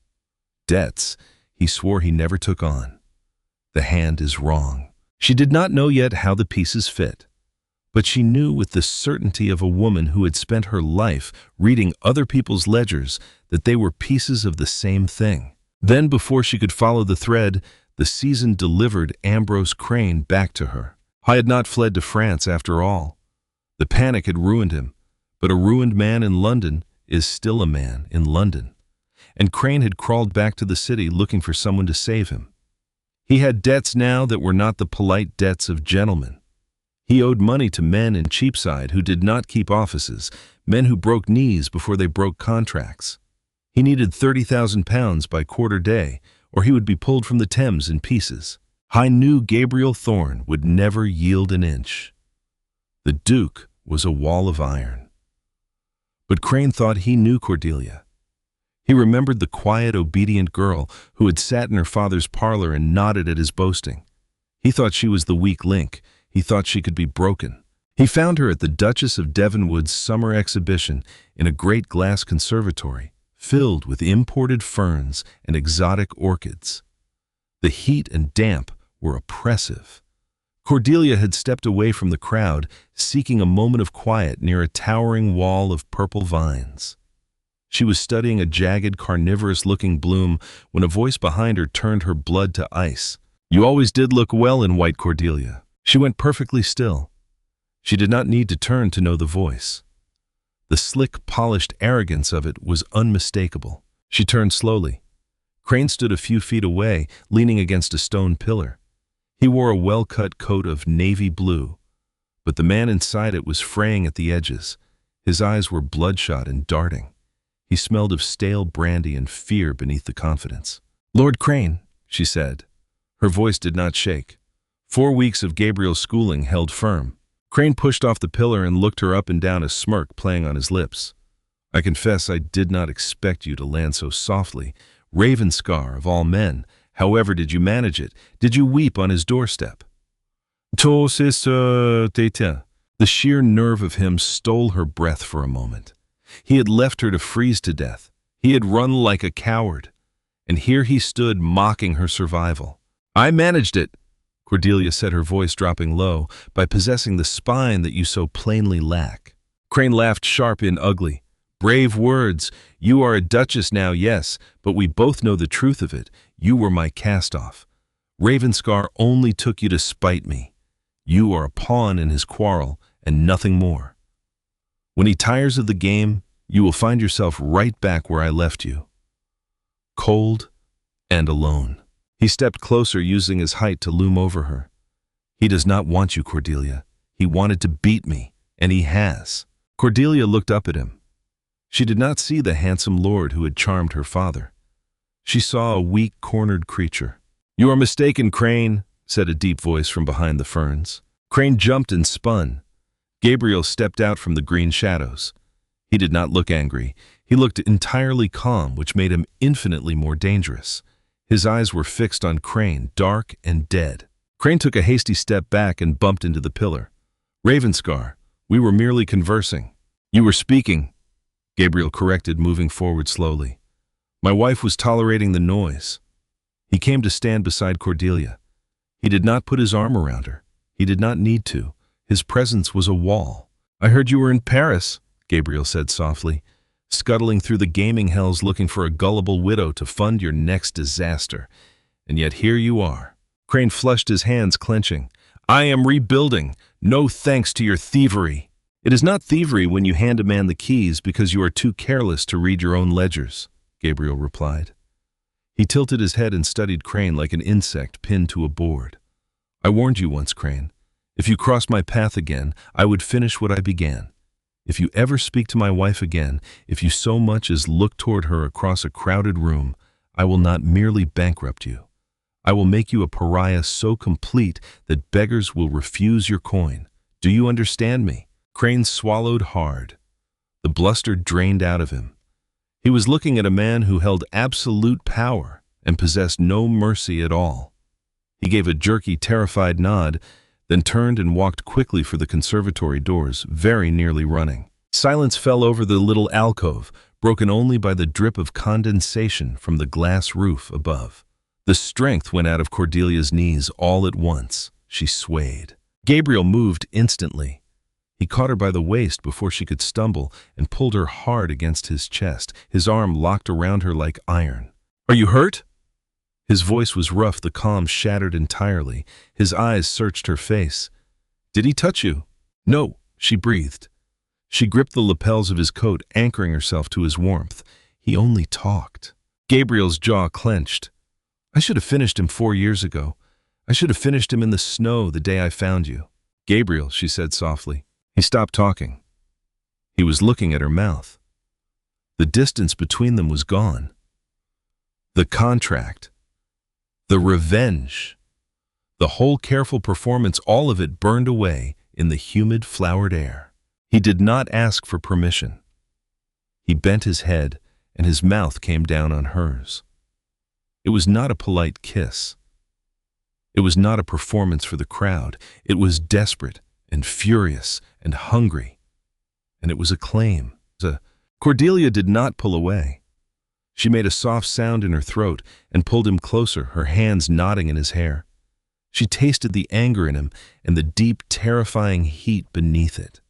Speaker 1: Debts he swore he never took on. The hand is wrong. She did not know yet how the pieces fit, but she knew with the certainty of a woman who had spent her life reading other people's ledgers that they were pieces of the same thing. Then, before she could follow the thread, the season delivered Ambrose Crane back to her. I had not fled to France after all. The panic had ruined him, but a ruined man in London is still a man in London. And Crane had crawled back to the city looking for someone to save him. He had debts now that were not the polite debts of gentlemen. He owed money to men in Cheapside who did not keep offices, men who broke knees before they broke contracts. He needed £30,000 by quarter day, or he would be pulled from the Thames in pieces. I knew Gabriel Thorne would never yield an inch. The Duke was a wall of iron. But Crane thought he knew Cordelia. He remembered the quiet, obedient girl who had sat in her father's parlor and nodded at his boasting. He thought she was the weak link. He thought she could be broken. He found her at the Duchess of Devonwood's summer exhibition in a great glass conservatory, filled with imported ferns and exotic orchids. The heat and damp were oppressive. Cordelia had stepped away from the crowd, seeking a moment of quiet near a towering wall of purple vines. She was studying a jagged, carnivorous-looking bloom when a voice behind her turned her blood to ice. You always did look well in white, Cordelia. She went perfectly still. She did not need to turn to know the voice. The slick, polished arrogance of it was unmistakable. She turned slowly. Crane stood a few feet away, leaning against a stone pillar. He wore a well-cut coat of navy blue, but the man inside it was fraying at the edges. His eyes were bloodshot and darting. He smelled of stale brandy and fear beneath the confidence. "Lord Crane," she said. Her voice did not shake. 4 weeks of Gabriel's schooling held firm. Crane pushed off the pillar and looked her up and down, a smirk playing on his lips. "I confess I did not expect you to land so softly. Ravenscar, of all men. However did you manage it? Did you weep on his doorstep?" "Tout c'était." The sheer nerve of him stole her breath for a moment. He had left her to freeze to death. He had run like a coward. And here he stood mocking her survival. "I managed it," Cordelia said, her voice dropping low, "by possessing the spine that you so plainly lack." Crane laughed sharp and ugly. "Brave words. You are a duchess now, yes, but we both know the truth of it. You were my cast-off. Ravenscar only took you to spite me. You are a pawn in his quarrel, and nothing more. When he tires of the game, you will find yourself right back where I left you. Cold and alone." He stepped closer, using his height to loom over her. "He does not want you, Cordelia. He wanted to beat me, and he has." Cordelia looked up at him. She did not see the handsome lord who had charmed her father. She saw a weak, cornered creature. "You are mistaken, Crane," said a deep voice from behind the ferns. Crane jumped and spun. Gabriel stepped out from the green shadows. He did not look angry. He looked entirely calm, which made him infinitely more dangerous. His eyes were fixed on Crane, dark and dead. Crane took a hasty step back and bumped into the pillar. "Ravenscar, we were merely conversing." "You were speaking," Gabriel corrected, moving forward slowly. "My wife was tolerating the noise." He came to stand beside Cordelia. He did not put his arm around her. He did not need to. His presence was a wall. "I heard you were in Paris," Gabriel said softly, "scuttling through the gaming hells looking for a gullible widow to fund your next disaster. And yet here you are." Crane flushed, his hands clenching. "I am rebuilding. No thanks to your thievery." "It is not thievery when you hand a man the keys because you are too careless to read your own ledgers," Gabriel replied. He tilted his head and studied Crane like an insect pinned to a board. "I warned you once, Crane. If you crossed my path again, I would finish what I began. If you ever speak to my wife again, if you so much as look toward her across a crowded room, I will not merely bankrupt you. I will make you a pariah so complete that beggars will refuse your coin. Do you understand me?" Crane swallowed hard. The bluster drained out of him. He was looking at a man who held absolute power and possessed no mercy at all. He gave a jerky, terrified nod, then turned and walked quickly for the conservatory doors, very nearly running. Silence fell over the little alcove, broken only by the drip of condensation from the glass roof above. The strength went out of Cordelia's knees all at once. She swayed. Gabriel moved instantly. He caught her by the waist before she could stumble and pulled her hard against his chest, his arm locked around her like iron. "Are you hurt?" His voice was rough, the calm shattered entirely. His eyes searched her face. "Did he touch you?" "No," she breathed. She gripped the lapels of his coat, anchoring herself to his warmth. "He only talked." Gabriel's jaw clenched. "I should have finished him 4 years ago. I should have finished him in the snow the day I found you." "Gabriel," she said softly. He stopped talking. He was looking at her mouth. The distance between them was gone. The contract. The revenge. The whole careful performance, all of it burned away in the humid, flowered air. He did not ask for permission. He bent his head, and his mouth came down on hers. It was not a polite kiss. It was not a performance for the crowd. It was desperate and furious and hungry. And it was a claim. Cordelia did not pull away. She made a soft sound in her throat and pulled him closer, her hands knotting in his hair. She tasted the anger in him and the deep, terrifying heat beneath it.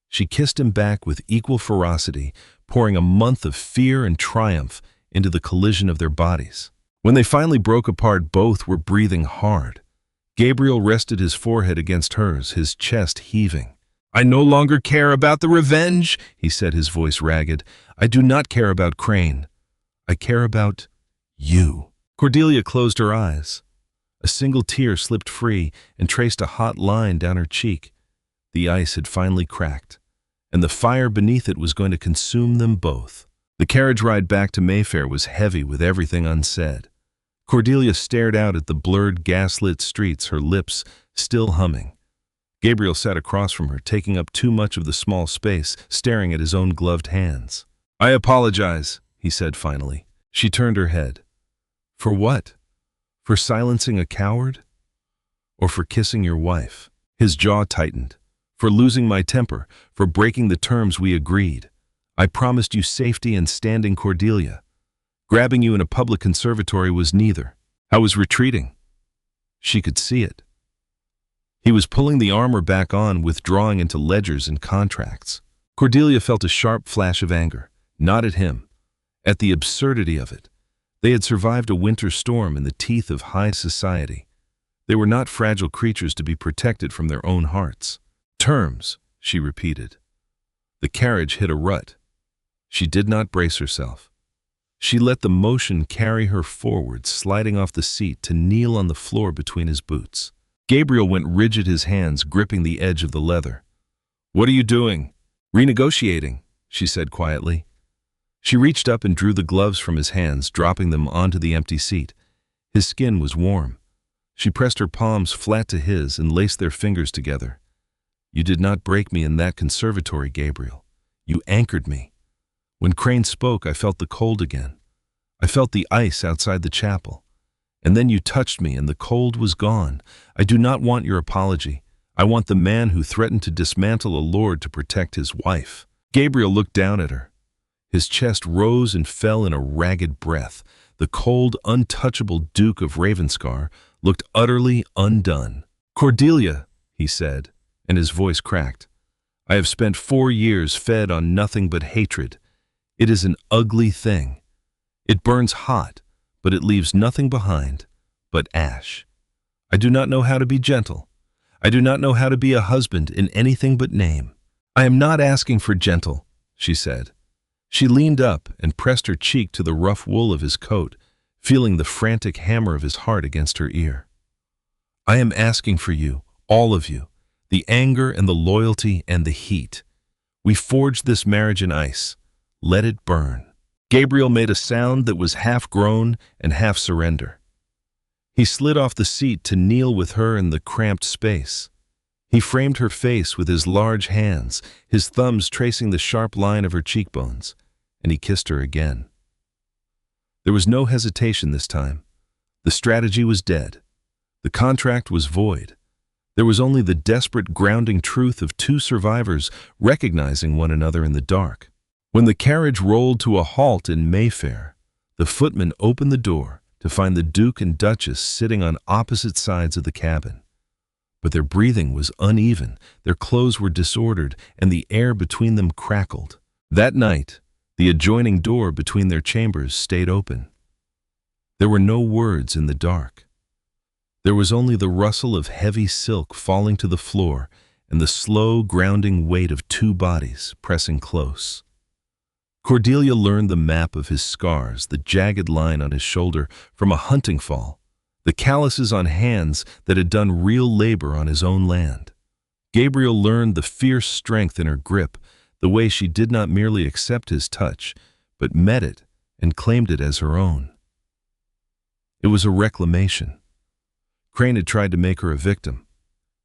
Speaker 1: She kissed him back with equal ferocity, pouring a month of fear and triumph into the collision of their bodies. When they finally broke apart, both were breathing hard. Gabriel rested his forehead against hers, his chest heaving. "I no longer care about the revenge," he said, his voice ragged. "I do not care about Crane. I care about you." Cordelia closed her eyes. A single tear slipped free and traced a hot line down her cheek. The ice had finally cracked, and the fire beneath it was going to consume them both. The carriage ride back to Mayfair was heavy with everything unsaid. Cordelia stared out at the blurred, gaslit streets, her lips still humming. Gabriel sat across from her, taking up too much of the small space, staring at his own gloved hands. "I apologize," he said finally. She turned her head. "For what? For silencing a coward? Or for kissing your wife?" His jaw tightened. "For losing my temper, for breaking the terms we agreed. I promised you safety and standing, Cordelia. Grabbing you in a public conservatory was neither. I was retreating." She could see it. He was pulling the armor back on, withdrawing into ledgers and contracts. Cordelia felt a sharp flash of anger, not at him, at the absurdity of it. They had survived a winter storm in the teeth of high society. They were not fragile creatures to be protected from their own hearts. "Terms," she repeated. The carriage hit a rut. She did not brace herself. She let the motion carry her forward, sliding off the seat to kneel on the floor between his boots. Gabriel went rigid, his hands gripping the edge of the leather. "What are you doing?" "Renegotiating," she said quietly. She reached up and drew the gloves from his hands, dropping them onto the empty seat. His skin was warm. She pressed her palms flat to his and laced their fingers together. "You did not break me in that conservatory, Gabriel. You anchored me. When Crane spoke, I felt the cold again. I felt the ice outside the chapel. And then you touched me and the cold was gone. I do not want your apology. I want the man who threatened to dismantle a lord to protect his wife." Gabriel looked down at her. His chest rose and fell in a ragged breath. The cold, untouchable Duke of Ravenscar looked utterly undone. "Cordelia," he said, and his voice cracked. "I have spent 4 years fed on nothing but hatred. It is an ugly thing. It burns hot, but it leaves nothing behind but ash. I do not know how to be gentle. I do not know how to be a husband in anything but name." "I am not asking for gentle," she said. She leaned up and pressed her cheek to the rough wool of his coat, feeling the frantic hammer of his heart against her ear. "I am asking for you, all of you, the anger and the loyalty and the heat. We forged this marriage in ice. Let it burn." Gabriel made a sound that was half groan and half surrender. He slid off the seat to kneel with her in the cramped space. He framed her face with his large hands, his thumbs tracing the sharp line of her cheekbones, and he kissed her again. There was no hesitation this time. The strategy was dead. The contract was void. There was only the desperate, grounding truth of two survivors recognizing one another in the dark. When the carriage rolled to a halt in Mayfair, the footman opened the door to find the Duke and Duchess sitting on opposite sides of the cabin. But their breathing was uneven, their clothes were disordered, and the air between them crackled. That night, the adjoining door between their chambers stayed open. There were no words in the dark. There was only the rustle of heavy silk falling to the floor and the slow, grounding weight of two bodies pressing close. Cordelia learned the map of his scars, the jagged line on his shoulder from a hunting fall, the calluses on hands that had done real labor on his own land. Gabriel learned the fierce strength in her grip, the way she did not merely accept his touch, but met it and claimed it as her own. It was a reclamation. Crane had tried to make her a victim.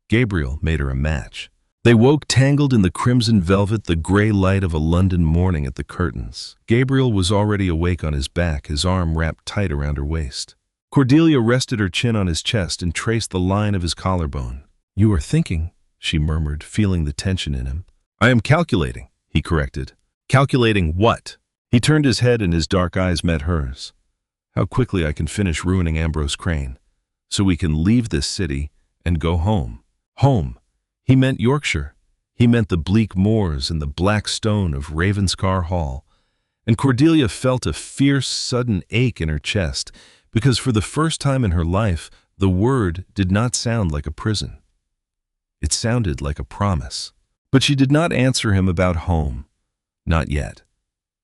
Speaker 1: Gabriel made her a match. They woke tangled in the crimson velvet, the gray light of a London morning at the curtains. Gabriel was already awake on his back, his arm wrapped tight around her waist. Cordelia rested her chin on his chest and traced the line of his collarbone. "You are thinking," she murmured, feeling the tension in him. "I am calculating," he corrected. "Calculating what?" He turned his head and his dark eyes met hers. "How quickly I can finish ruining Ambrose Crane, so we can leave this city and go home." Home. He meant Yorkshire. He meant the bleak moors and the black stone of Ravenscar Hall. And Cordelia felt a fierce, sudden ache in her chest, because for the first time in her life, the word did not sound like a prison. It sounded like a promise. But she did not answer him about home. Not yet.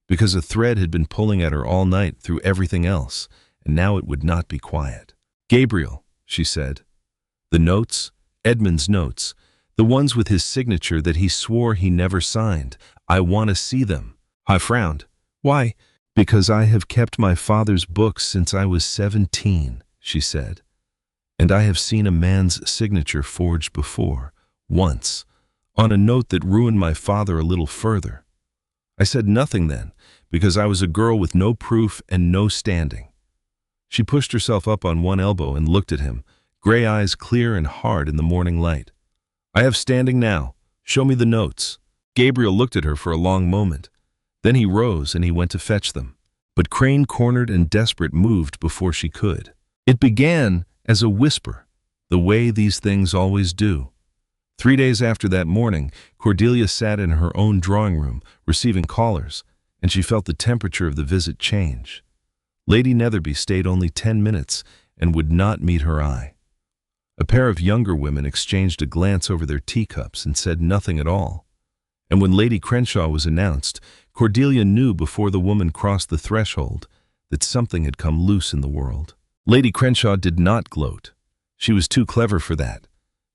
Speaker 1: Because a thread had been pulling at her all night through everything else, and now it would not be quiet. "Gabriel," she said. "The notes, Edmund's notes, the ones with his signature that he swore he never signed. I want to see them." I frowned. "Why?" "Because I have kept my father's books since I was 17, she said. "And I have seen a man's signature forged before, once, on a note that ruined my father a little further." I said nothing then, because I was a girl with no proof and no standing. She pushed herself up on one elbow and looked at him, gray eyes clear and hard in the morning light. "I have standing now. Show me the notes." Gabriel looked at her for a long moment. Then he rose and he went to fetch them. But Crane, cornered and desperate, moved before she could. It began as a whisper, the way these things always do. 3 days after that morning, Cordelia sat in her own drawing room, receiving callers, and she felt the temperature of the visit change. Lady Netherby stayed only 10 minutes and would not meet her eye. A pair of younger women exchanged a glance over their teacups and said nothing at all. And when Lady Crenshaw was announced, Cordelia knew before the woman crossed the threshold that something had come loose in the world. Lady Crenshaw did not gloat. She was too clever for that.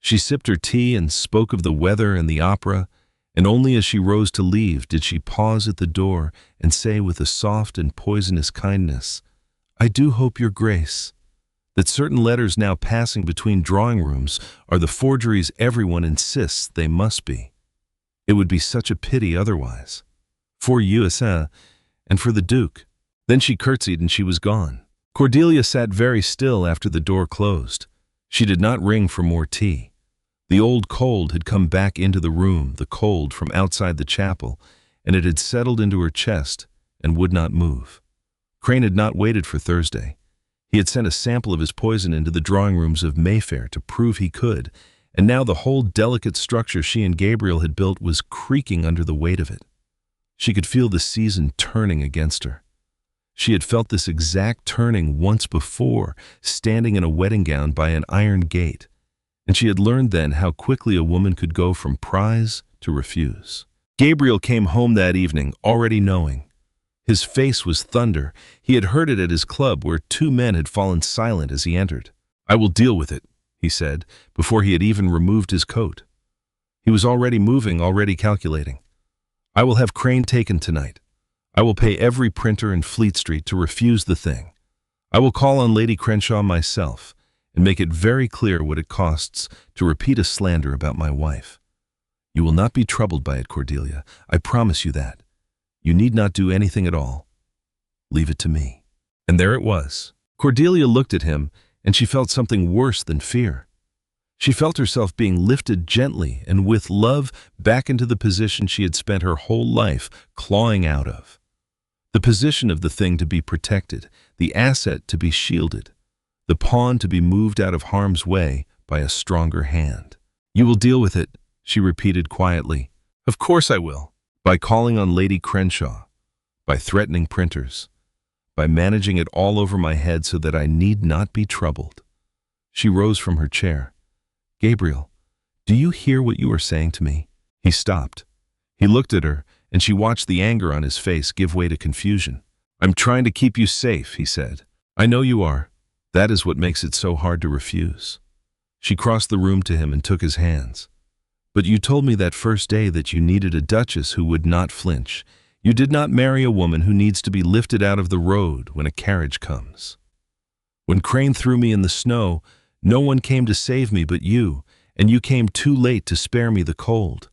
Speaker 1: She sipped her tea and spoke of the weather and the opera, and only as she rose to leave did she pause at the door and say with a soft and poisonous kindness, "I do hope, Your Grace, that certain letters now passing between drawing rooms are the forgeries everyone insists they must be. It would be such a pity otherwise. For you, and for the Duke." Then she curtsied and she was gone. Cordelia sat very still after the door closed. She did not ring for more tea. The old cold had come back into the room, the cold from outside the chapel, and it had settled into her chest and would not move. Crane had not waited for Thursday. He had sent a sample of his poison into the drawing rooms of Mayfair to prove he could, and now the whole delicate structure she and Gabriel had built was creaking under the weight of it. She could feel the season turning against her. She had felt this exact turning once before, standing in a wedding gown by an iron gate, and she had learned then how quickly a woman could go from prize to refuse. Gabriel came home that evening, already knowing. His face was thunder. He had heard it at his club, where 2 men had fallen silent as he entered. "I will deal with it," he said, before he had even removed his coat. He was already moving, already calculating. "I will have Crane taken tonight. I will pay every printer in Fleet Street to refuse the thing. I will call on Lady Crenshaw myself and make it very clear what it costs to repeat a slander about my wife. You will not be troubled by it, Cordelia. I promise you that. You need not do anything at all. Leave it to me." And there it was. Cordelia looked at him, and she felt something worse than fear. She felt herself being lifted gently and with love back into the position she had spent her whole life clawing out of. The position of the thing to be protected, the asset to be shielded, the pawn to be moved out of harm's way by a stronger hand. "You will deal with it," she repeated quietly. "Of course I will. By calling on Lady Crenshaw, by threatening printers, by managing it all over my head so that I need not be troubled." She rose from her chair. "Gabriel, do you hear what you are saying to me?" He stopped. He looked at her, and she watched the anger on his face give way to confusion. "I'm trying to keep you safe," he said. "I know you are. That is what makes it so hard to refuse." She crossed the room to him and took his hands. "But you told me that first day that you needed a duchess who would not flinch. You did not marry a woman who needs to be lifted out of the road when a carriage comes. When Crane threw me in the snow, no one came to save me but you, and you came too late to spare me the cold.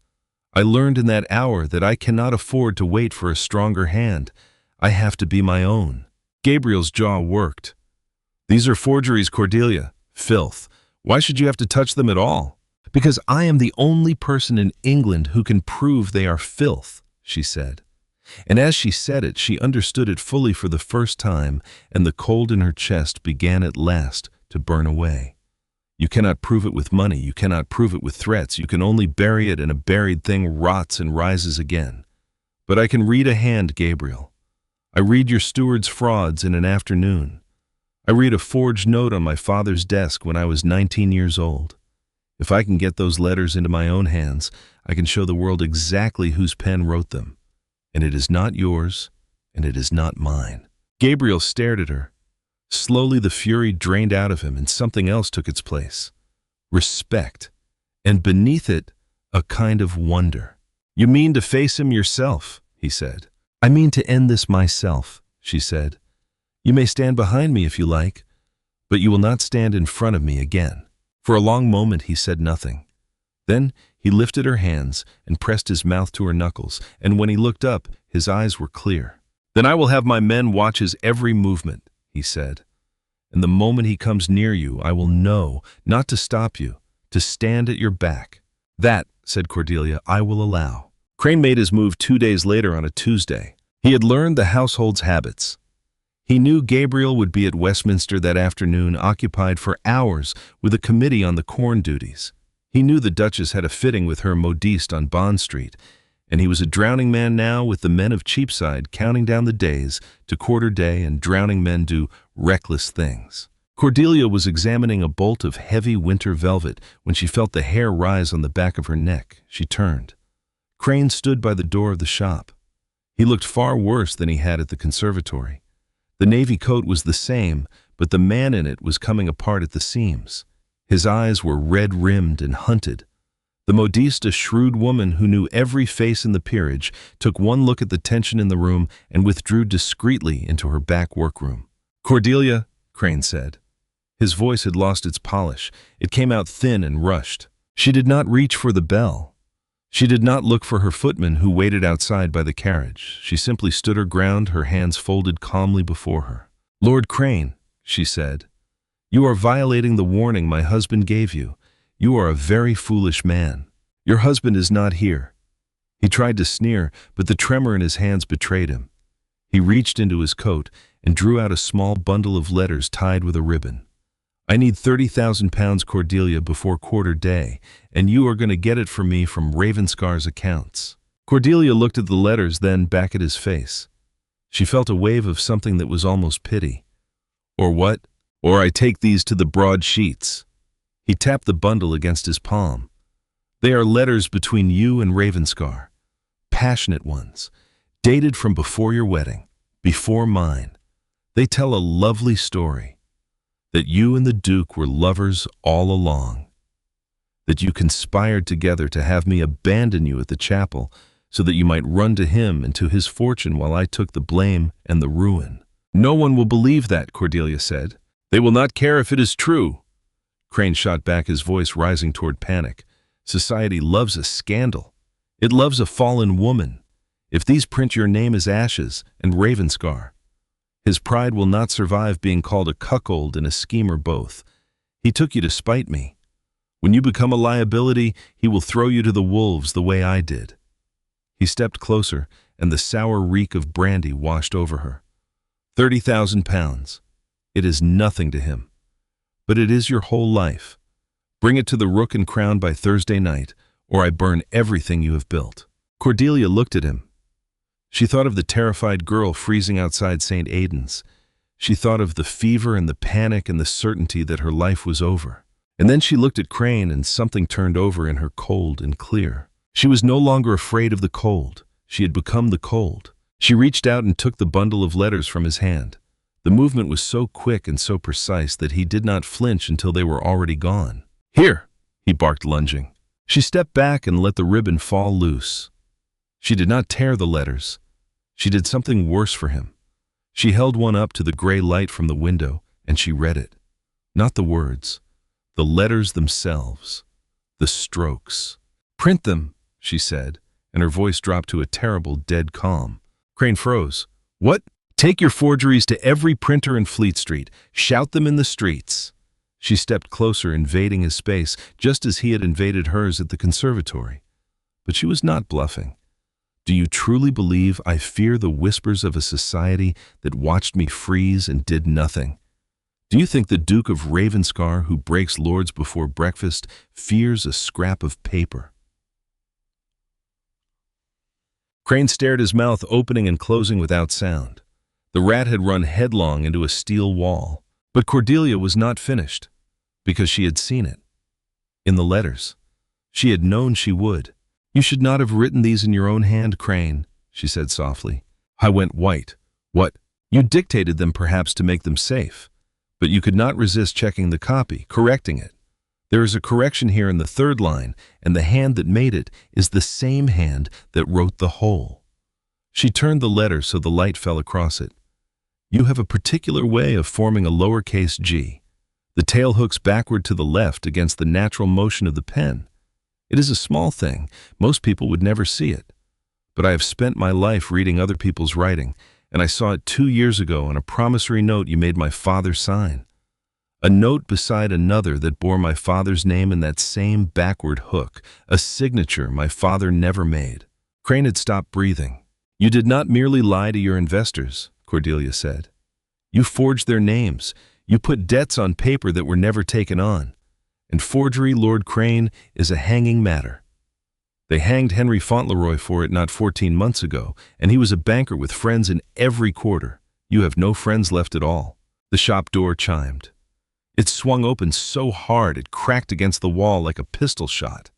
Speaker 1: I learned in that hour that I cannot afford to wait for a stronger hand. I have to be my own." Gabriel's jaw worked. "These are forgeries, Cordelia. Filth. Why should you have to touch them at all?" "Because I am the only person in England who can prove they are filth," she said. And as she said it, she understood it fully for the first time, and the cold in her chest began at last to burn away. You cannot prove it with money. You cannot prove it with threats. You can only bury it, and a buried thing rots and rises again. But I can read a hand, Gabriel. I read your steward's frauds in an afternoon. I read a forged note on my father's desk when I was 19 years old. If I can get those letters into my own hands, I can show the world exactly whose pen wrote them. And it is not yours, and it is not mine." Gabriel stared at her. Slowly the fury drained out of him, and something else took its place. Respect. And beneath it, a kind of wonder. "You mean to face him yourself," he said. "I mean to end this myself," she said. "You may stand behind me if you like, but you will not stand in front of me again." For a long moment he said nothing. Then he lifted her hands and pressed his mouth to her knuckles, and when he looked up, his eyes were clear. "Then I will have my men watch his every movement," he said. "And the moment he comes near you, I will know not to stop you, to stand at your back." "That," said Cordelia, "I will allow." Crane made his move 2 days later on a Tuesday. He had learned the household's habits. He knew Gabriel would be at Westminster that afternoon, occupied for hours with a committee on the corn duties. He knew the Duchess had a fitting with her modiste on Bond Street, and he was a drowning man now with the men of Cheapside counting down the days to quarter day, and drowning men do reckless things. Cordelia was examining a bolt of heavy winter velvet when she felt the hair rise on the back of her neck. She turned. Crane stood by the door of the shop. He looked far worse than he had at the conservatory. The navy coat was the same, but the man in it was coming apart at the seams. His eyes were red-rimmed and hunted. The modiste, a shrewd woman who knew every face in the peerage, took one look at the tension in the room and withdrew discreetly into her back workroom. "Cordelia," Crane said. His voice had lost its polish. It came out thin and rushed. She did not reach for the bell. She did not look for her footman who waited outside by the carriage. She simply stood her ground, her hands folded calmly before her. "Lord Crane," she said, "you are violating the warning my husband gave you. You are a very foolish man. Your husband is not here." He tried to sneer, but the tremor in his hands betrayed him. He reached into his coat and drew out a small bundle of letters tied with a ribbon. "I need 30,000 pounds, Cordelia, before quarter day, and you are going to get it for me from Ravenscar's accounts." Cordelia looked at the letters, then back at his face. She felt a wave of something that was almost pity. "Or what? Or I take these to the broadsheets." He tapped the bundle against his palm. "They are letters between you and Ravenscar. Passionate ones, dated from before your wedding, before mine. They tell a lovely story. That you and the Duke were lovers all along. That you conspired together to have me abandon you at the chapel so that you might run to him and to his fortune while I took the blame and the ruin." "No one will believe that," Cordelia said. "They will not care if it is true." Crane shot back, his voice rising toward panic. "Society loves a scandal. It loves a fallen woman. If these print your name as ashes and Ravenscar, his pride will not survive being called a cuckold and a schemer both. He took you to spite me. When you become a liability, he will throw you to the wolves the way I did." He stepped closer, and the sour reek of brandy washed over her. 30,000 pounds. It is nothing to him. But it is your whole life. Bring it to the Rook and Crown by Thursday night, or I burn everything you have built." Cordelia looked at him. She thought of the terrified girl freezing outside St. Aidan's. She thought of the fever and the panic and the certainty that her life was over. And then she looked at Crane, and something turned over in her, cold and clear. She was no longer afraid of the cold. She had become the cold. She reached out and took the bundle of letters from his hand. The movement was so quick and so precise that he did not flinch until they were already gone. "Here," he barked, lunging. She stepped back and let the ribbon fall loose. She did not tear the letters. She did something worse for him. She held one up to the gray light from the window, and she read it. Not the words, the letters themselves, the strokes. "Print them," she said, and her voice dropped to a terrible, dead calm. Crane froze. "What?" "Take your forgeries to every printer in Fleet Street. Shout them in the streets." She stepped closer, invading his space, just as he had invaded hers at the conservatory. But she was not bluffing. "Do you truly believe I fear the whispers of a society that watched me freeze and did nothing? Do you think the Duke of Ravenscar, who breaks lords before breakfast, fears a scrap of paper?" Crane stared, his mouth opening and closing without sound. The rat had run headlong into a steel wall. But Cordelia was not finished, because she had seen it. In the letters. She had known she would. "You should not have written these in your own hand, Crane," she said softly. I went white. "What? You dictated them perhaps to make them safe, but you could not resist checking the copy, correcting it. There is a correction here in the third line, and the hand that made it is the same hand that wrote the whole." She turned the letter so the light fell across it. "You have a particular way of forming a lowercase g. The tail hooks backward to the left against the natural motion of the pen. It is a small thing. Most people would never see it. But I have spent my life reading other people's writing, and I saw it 2 years ago on a promissory note you made my father sign. A note beside another that bore my father's name in that same backward hook, a signature my father never made." Crane had stopped breathing. "You did not merely lie to your investors," Cordelia said. "You forged their names. You put debts on paper that were never taken on. And forgery, Lord Crane, is a hanging matter. They hanged Henry Fauntleroy for it not 14 months ago, and he was a banker with friends in every quarter. You have no friends left at all." The shop door chimed. It swung open so hard it cracked against the wall like a pistol shot.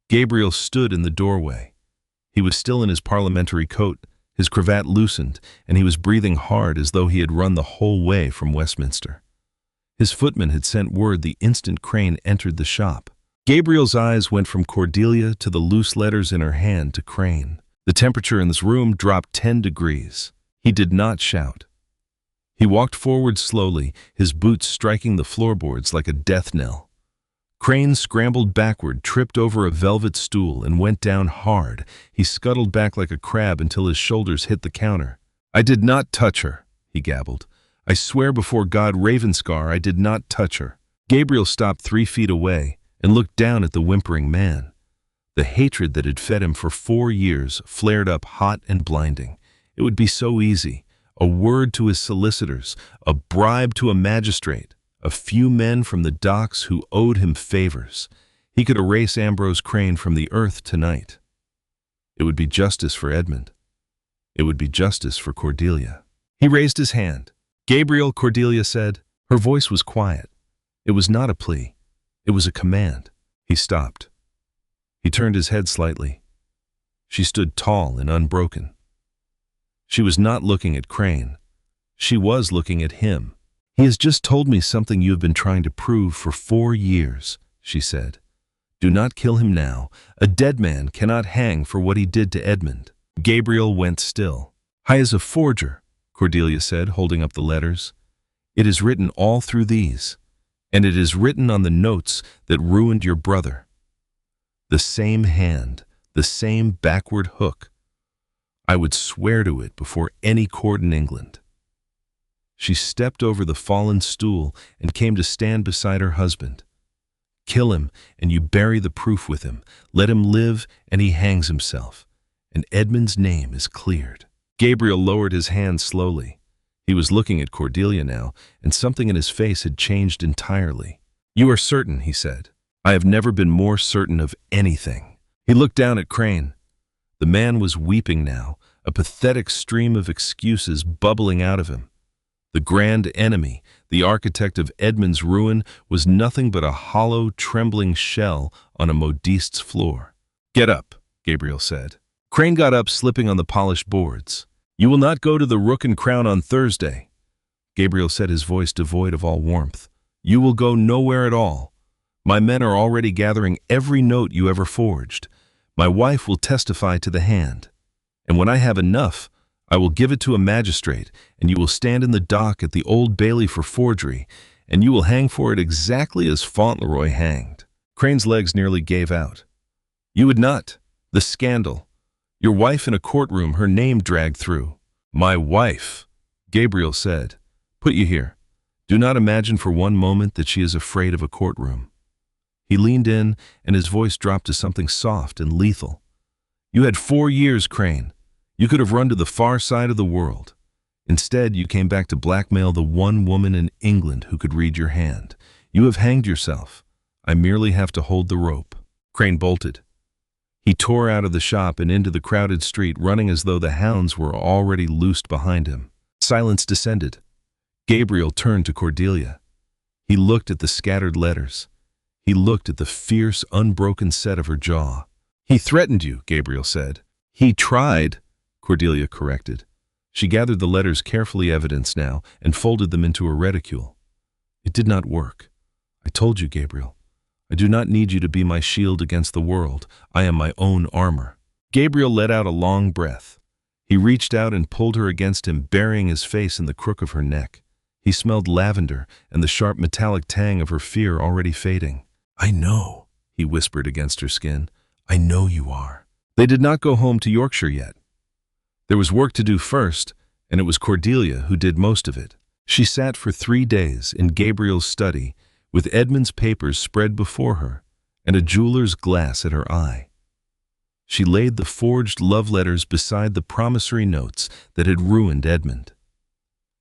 Speaker 1: Gabriel stood in the doorway. He was still in his parliamentary coat, his cravat loosened, and he was breathing hard as though he had run the whole way from Westminster. His footman had sent word the instant Crane entered the shop. Gabriel's eyes went from Cordelia to the loose letters in her hand to Crane. The temperature in this room dropped 10 degrees. He did not shout. He walked forward slowly, his boots striking the floorboards like a death knell. Crane scrambled backward, tripped over a velvet stool, and went down hard. He scuttled back like a crab until his shoulders hit the counter. "I did not touch her," he gabbled. "I swear before God Ravenscar I did not touch her." Gabriel stopped 3 feet away and looked down at the whimpering man. The hatred that had fed him for 4 years flared up hot and blinding. It would be so easy. A word to his solicitors, a bribe to a magistrate, a few men from the docks who owed him favors. He could erase Ambrose Crane from the earth tonight. It would be justice for Edmund. It would be justice for Cordelia. He raised his hand. "Gabriel," Cordelia said. Her voice was quiet. It was not a plea. It was a command. He stopped. He turned his head slightly. She stood tall and unbroken. She was not looking at Crane. She was looking at him. "He has just told me something you have been trying to prove for 4 years, she said. "Do not kill him now. A dead man cannot hang for what he did to Edmund." Gabriel went still. "I is a forger," Cordelia said, holding up the letters. "It is written all through these, and it is written on the notes that ruined your brother. The same hand, the same backward hook. I would swear to it before any court in England." She stepped over the fallen stool and came to stand beside her husband. "Kill him, and you bury the proof with him. Let him live, and he hangs himself. And Edmund's name is cleared." Gabriel lowered his hand slowly. He was looking at Cordelia now, and something in his face had changed entirely. "You are certain," he said. "I have never been more certain of anything." He looked down at Crane. The man was weeping now, a pathetic stream of excuses bubbling out of him. The grand enemy, the architect of Edmund's ruin, was nothing but a hollow, trembling shell on a modiste's floor. "Get up," Gabriel said. Crane got up, slipping on the polished boards. "You will not go to the Rook and Crown on Thursday," Gabriel said, his voice devoid of all warmth. "You will go nowhere at all. My men are already gathering every note you ever forged. My wife will testify to the hand. And when I have enough, I will give it to a magistrate, and you will stand in the dock at the Old Bailey for forgery, and you will hang for it exactly as Fauntleroy hanged." Crane's legs nearly gave out. "You would not. The scandal. Your wife in a courtroom, her name dragged through." "My wife," Gabriel said. "Put you here. Do not imagine for one moment that she is afraid of a courtroom." He leaned in, and his voice dropped to something soft and lethal. "You had 4 years, Crane. You could have run to the far side of the world. Instead, you came back to blackmail the one woman in England who could read your hand. You have hanged yourself. I merely have to hold the rope." Crane bolted. He tore out of the shop and into the crowded street, running as though the hounds were already loosed behind him. Silence descended. Gabriel turned to Cordelia. He looked at the scattered letters. He looked at the fierce, unbroken set of her jaw. "He threatened you," Gabriel said. "He tried," Cordelia corrected. She gathered the letters carefully evidenced now and folded them into a reticule. "It did not work. I told you, Gabriel. I do not need you to be my shield against the world. I am my own armor." Gabriel let out a long breath. He reached out and pulled her against him, burying his face in the crook of her neck. He smelled lavender and the sharp metallic tang of her fear already fading. "I know," he whispered against her skin. "I know you are." They did not go home to Yorkshire yet. There was work to do first, and it was Cordelia who did most of it. She sat for 3 days in Gabriel's study, with Edmund's papers spread before her and a jeweler's glass at her eye. She laid the forged love letters beside the promissory notes that had ruined Edmund.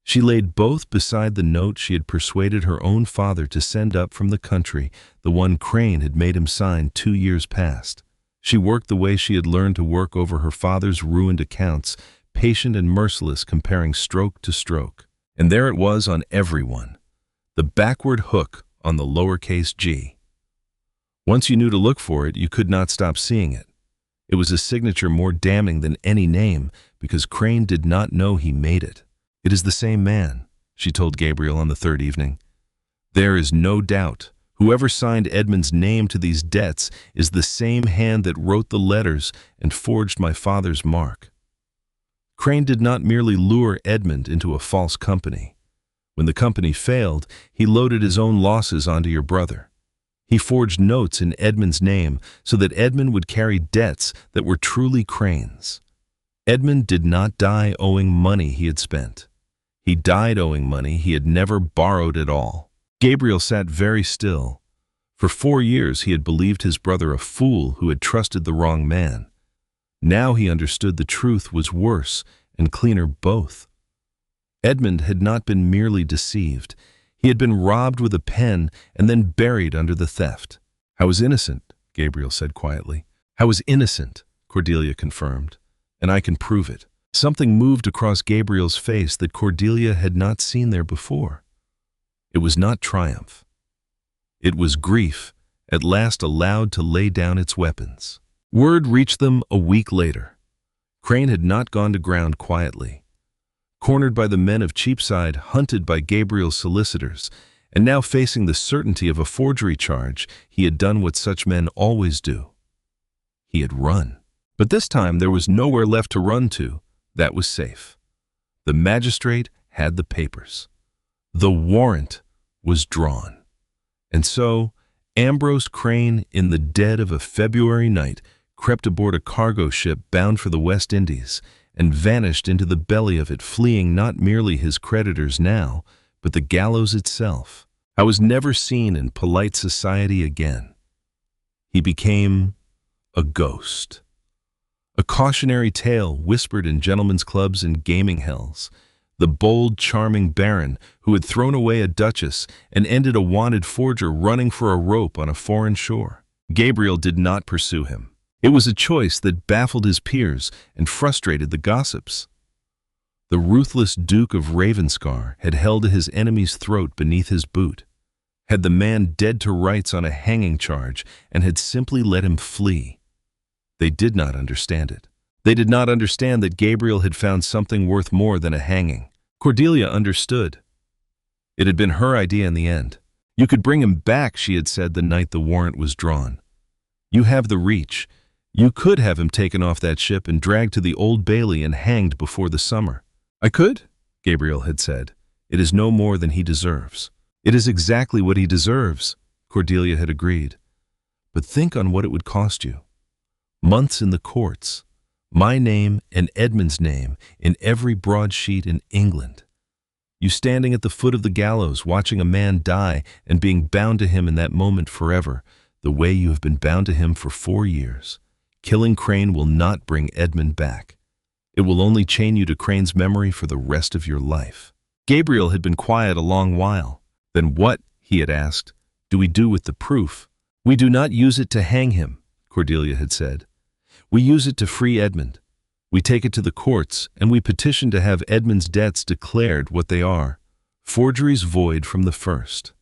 Speaker 1: She laid both beside the note she had persuaded her own father to send up from the country, the one Crane had made him sign 2 years past. She worked the way she had learned to work over her father's ruined accounts, patient and merciless, comparing stroke to stroke. And there it was on everyone, the backward hook on the lowercase g. Once you knew to look for it, you could not stop seeing it. It was a signature more damning than any name, because Crane did not know he made it. "It is the same man," she told Gabriel on the 3rd evening. "There is no doubt. Whoever signed Edmund's name to these debts is the same hand that wrote the letters and forged my father's mark." Crane did not merely lure Edmund into a false company. When the company failed, he loaded his own losses onto your brother. He forged notes in Edmund's name so that Edmund would carry debts that were truly Crane's. Edmund did not die owing money he had spent. He died owing money he had never borrowed at all. Gabriel sat very still. For 4 years he had believed his brother a fool who had trusted the wrong man. Now he understood the truth was worse and cleaner both. Edmund had not been merely deceived. He had been robbed with a pen and then buried under the theft. "I was innocent," Gabriel said quietly. "I was innocent," Cordelia confirmed, "and I can prove it." Something moved across Gabriel's face that Cordelia had not seen there before. It was not triumph. It was grief, at last allowed to lay down its weapons. Word reached them a week later. Crane had not gone to ground quietly. Cornered by the men of Cheapside, hunted by Gabriel's solicitors, and now facing the certainty of a forgery charge, he had done what such men always do. He had run. But this time there was nowhere left to run to. That was safe. The magistrate had the papers. The warrant was drawn. And so, Ambrose Crane, in the dead of a February night, crept aboard a cargo ship bound for the West Indies and vanished into the belly of it, fleeing not merely his creditors now, but the gallows itself. I was never seen in polite society again. He became a ghost. A cautionary tale whispered in gentlemen's clubs and gaming hells. The bold, charming baron who had thrown away a duchess and ended a wanted forger running for a rope on a foreign shore. Gabriel did not pursue him. It was a choice that baffled his peers and frustrated the gossips. The ruthless Duke of Ravenscar had held his enemy's throat beneath his boot, had the man dead to rights on a hanging charge, and had simply let him flee. They did not understand it. They did not understand that Gabriel had found something worth more than a hanging. Cordelia understood. It had been her idea in the end. "You could bring him back," she had said the night the warrant was drawn. "You have the reach. You could have him taken off that ship and dragged to the Old Bailey and hanged before the summer." "I could," Gabriel had said. "It is no more than he deserves." "It is exactly what he deserves," Cordelia had agreed. "But think on what it would cost you. Months in the courts, my name and Edmund's name in every broadsheet in England. You standing at the foot of the gallows, watching a man die and being bound to him in that moment forever, the way you have been bound to him for 4 years. Killing Crane will not bring Edmund back. It will only chain you to Crane's memory for the rest of your life." Gabriel had been quiet a long while. "Then what," he had asked, "do we do with the proof?" "We do not use it to hang him," Cordelia had said. "We use it to free Edmund. We take it to the courts, and we petition to have Edmund's debts declared what they are, forgeries void from the first."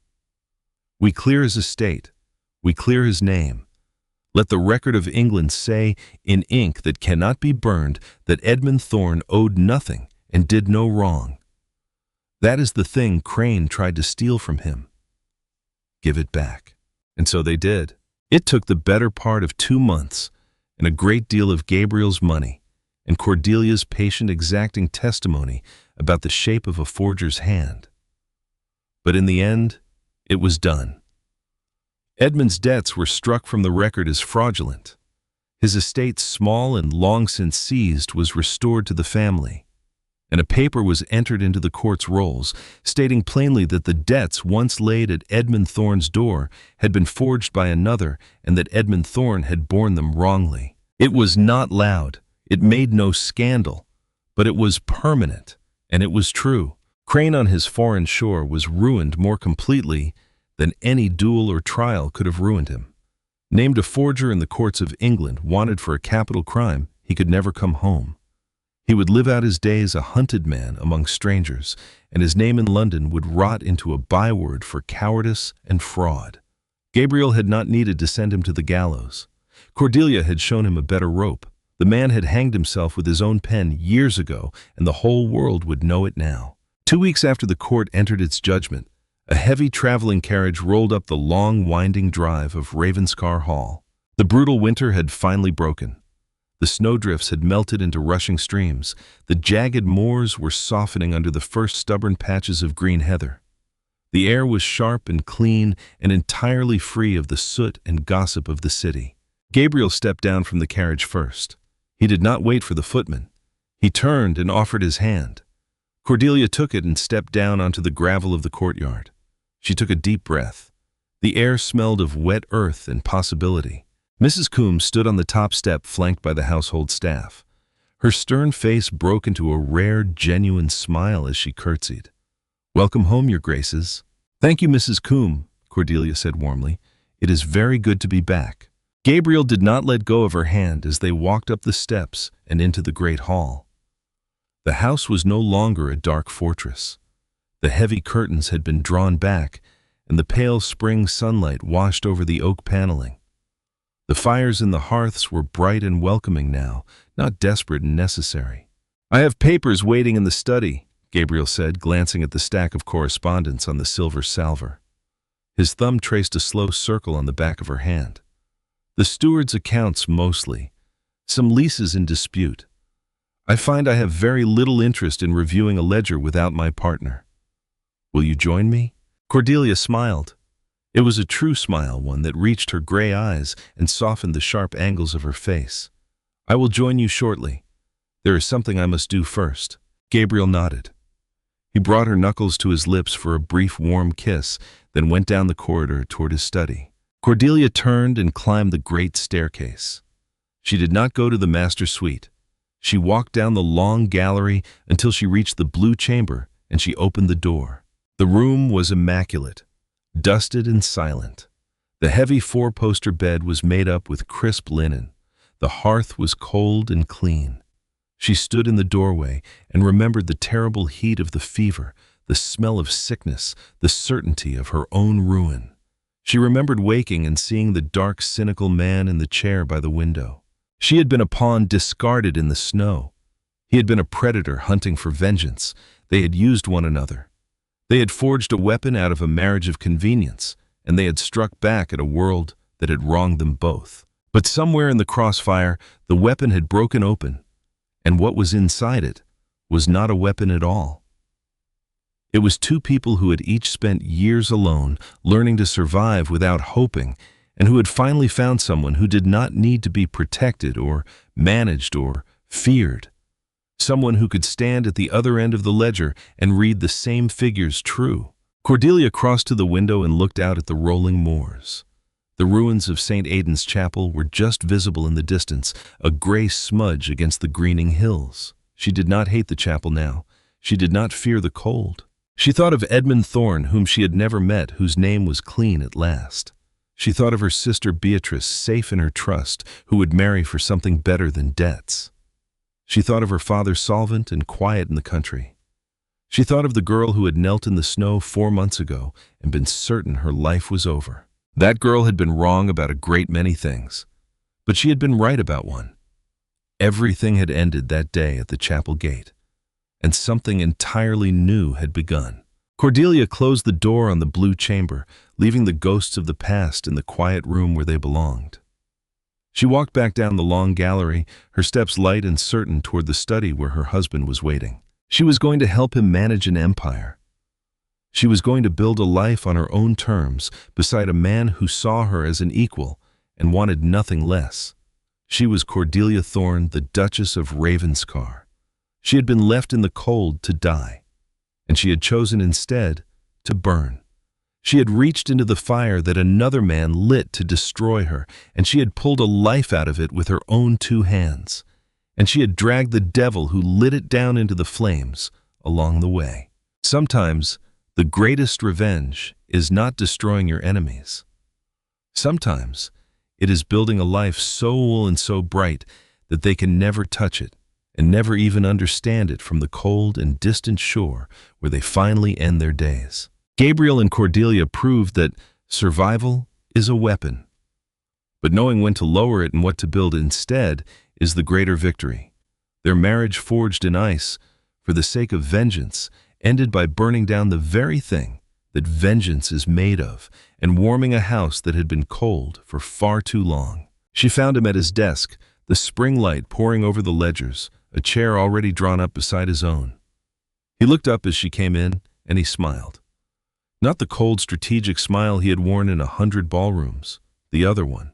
Speaker 1: We clear his estate. We clear his name. Let the record of England say, in ink that cannot be burned, that Edmund Thorne owed nothing and did no wrong. That is the thing Crane tried to steal from him. Give it back. And so they did. It took the better part of 2 months, and a great deal of Gabriel's money, and Cordelia's patient exacting testimony about the shape of a forger's hand. But in the end, it was done. Edmund's debts were struck from the record as fraudulent. His estate, small and long since seized, was restored to the family, and a paper was entered into the court's rolls, stating plainly that the debts once laid at Edmund Thorne's door had been forged by another, and that Edmund Thorne had borne them wrongly. It was not loud, it made no scandal, but it was permanent, and it was true. Crane on his foreign shore was ruined more completely than any duel or trial could have ruined him. Named a forger in the courts of England, wanted for a capital crime, he could never come home. He would live out his days a hunted man among strangers, and his name in London would rot into a byword for cowardice and fraud. Gabriel had not needed to send him to the gallows. Cordelia had shown him a better rope. The man had hanged himself with his own pen years ago, and the whole world would know it now. 2 weeks after the court entered its judgment, a heavy traveling carriage rolled up the long, winding drive of Ravenscar Hall. The brutal winter had finally broken. The snowdrifts had melted into rushing streams. The jagged moors were softening under the first stubborn patches of green heather. The air was sharp and clean and entirely free of the soot and gossip of the city. Gabriel stepped down from the carriage first. He did not wait for the footman. He turned and offered his hand. Cordelia took it and stepped down onto the gravel of the courtyard. She took a deep breath. The air smelled of wet earth and possibility. Mrs. Coombs stood on the top step, flanked by the household staff. Her stern face broke into a rare, genuine smile as she curtsied. "Welcome home, your graces." "Thank you, Mrs. Coombs," Cordelia said warmly. "It is very good to be back." Gabriel did not let go of her hand as they walked up the steps and into the great hall. The house was no longer a dark fortress. The heavy curtains had been drawn back, and the pale spring sunlight washed over the oak paneling. The fires in the hearths were bright and welcoming now, not desperate and necessary. "I have papers waiting in the study," Gabriel said, glancing at the stack of correspondence on the silver salver. His thumb traced a slow circle on the back of her hand. "The steward's accounts mostly. Some leases in dispute. I find I have very little interest in reviewing a ledger without my partner. Will you join me?" Cordelia smiled. It was a true smile, one that reached her gray eyes and softened the sharp angles of her face. "I will join you shortly. There is something I must do first." Gabriel nodded. He brought her knuckles to his lips for a brief warm kiss, then went down the corridor toward his study. Cordelia turned and climbed the great staircase. She did not go to the master suite. She walked down the long gallery until she reached the blue chamber, and she opened the door. The room was immaculate, dusted and silent. The heavy four-poster bed was made up with crisp linen. The hearth was cold and clean. She stood in the doorway and remembered the terrible heat of the fever, the smell of sickness, the certainty of her own ruin. She remembered waking and seeing the dark, cynical man in the chair by the window. She had been a pawn discarded in the snow. He had been a predator hunting for vengeance. They had used one another. They had forged a weapon out of a marriage of convenience, and they had struck back at a world that had wronged them both. But somewhere in the crossfire, the weapon had broken open, and what was inside it was not a weapon at all. It was two people who had each spent years alone, learning to survive without hoping, and who had finally found someone who did not need to be protected or managed or feared. Someone who could stand at the other end of the ledger and read the same figures true. Cordelia crossed to the window and looked out at the rolling moors. The ruins of St. Aidan's Chapel were just visible in the distance, a gray smudge against the greening hills. She did not hate the chapel now. She did not fear the cold. She thought of Edmund Thorne, whom she had never met, whose name was clean at last. She thought of her sister Beatrice, safe in her trust, who would marry for something better than debts. She thought of her father, solvent and quiet in the country. She thought of the girl who had knelt in the snow 4 months ago and been certain her life was over. That girl had been wrong about a great many things, but she had been right about one. Everything had ended that day at the chapel gate, and something entirely new had begun. Cordelia closed the door on the blue chamber, leaving the ghosts of the past in the quiet room where they belonged. She walked back down the long gallery, her steps light and certain toward the study where her husband was waiting. She was going to help him manage an empire. She was going to build a life on her own terms beside a man who saw her as an equal and wanted nothing less. She was Cordelia Thorne, the Duchess of Ravenscar. She had been left in the cold to die, and she had chosen instead to burn. She had reached into the fire that another man lit to destroy her, and she had pulled a life out of it with her own 2 hands, and she had dragged the devil who lit it down into the flames along the way. Sometimes the greatest revenge is not destroying your enemies. Sometimes it is building a life so full and so bright that they can never touch it and never even understand it from the cold and distant shore where they finally end their days. Gabriel and Cordelia proved that survival is a weapon, but knowing when to lower it and what to build instead is the greater victory. Their marriage, forged in ice for the sake of vengeance, ended by burning down the very thing that vengeance is made of and warming a house that had been cold for far too long. She found him at his desk, the spring light pouring over the ledgers, a chair already drawn up beside his own. He looked up as she came in, and he smiled. Not the cold, strategic smile he had worn in 100 ballrooms, the other one,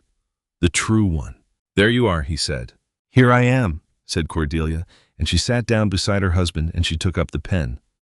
Speaker 1: the true one. "There you are," he said. "Here I am," said Cordelia, and she sat down beside her husband and she took up the pen.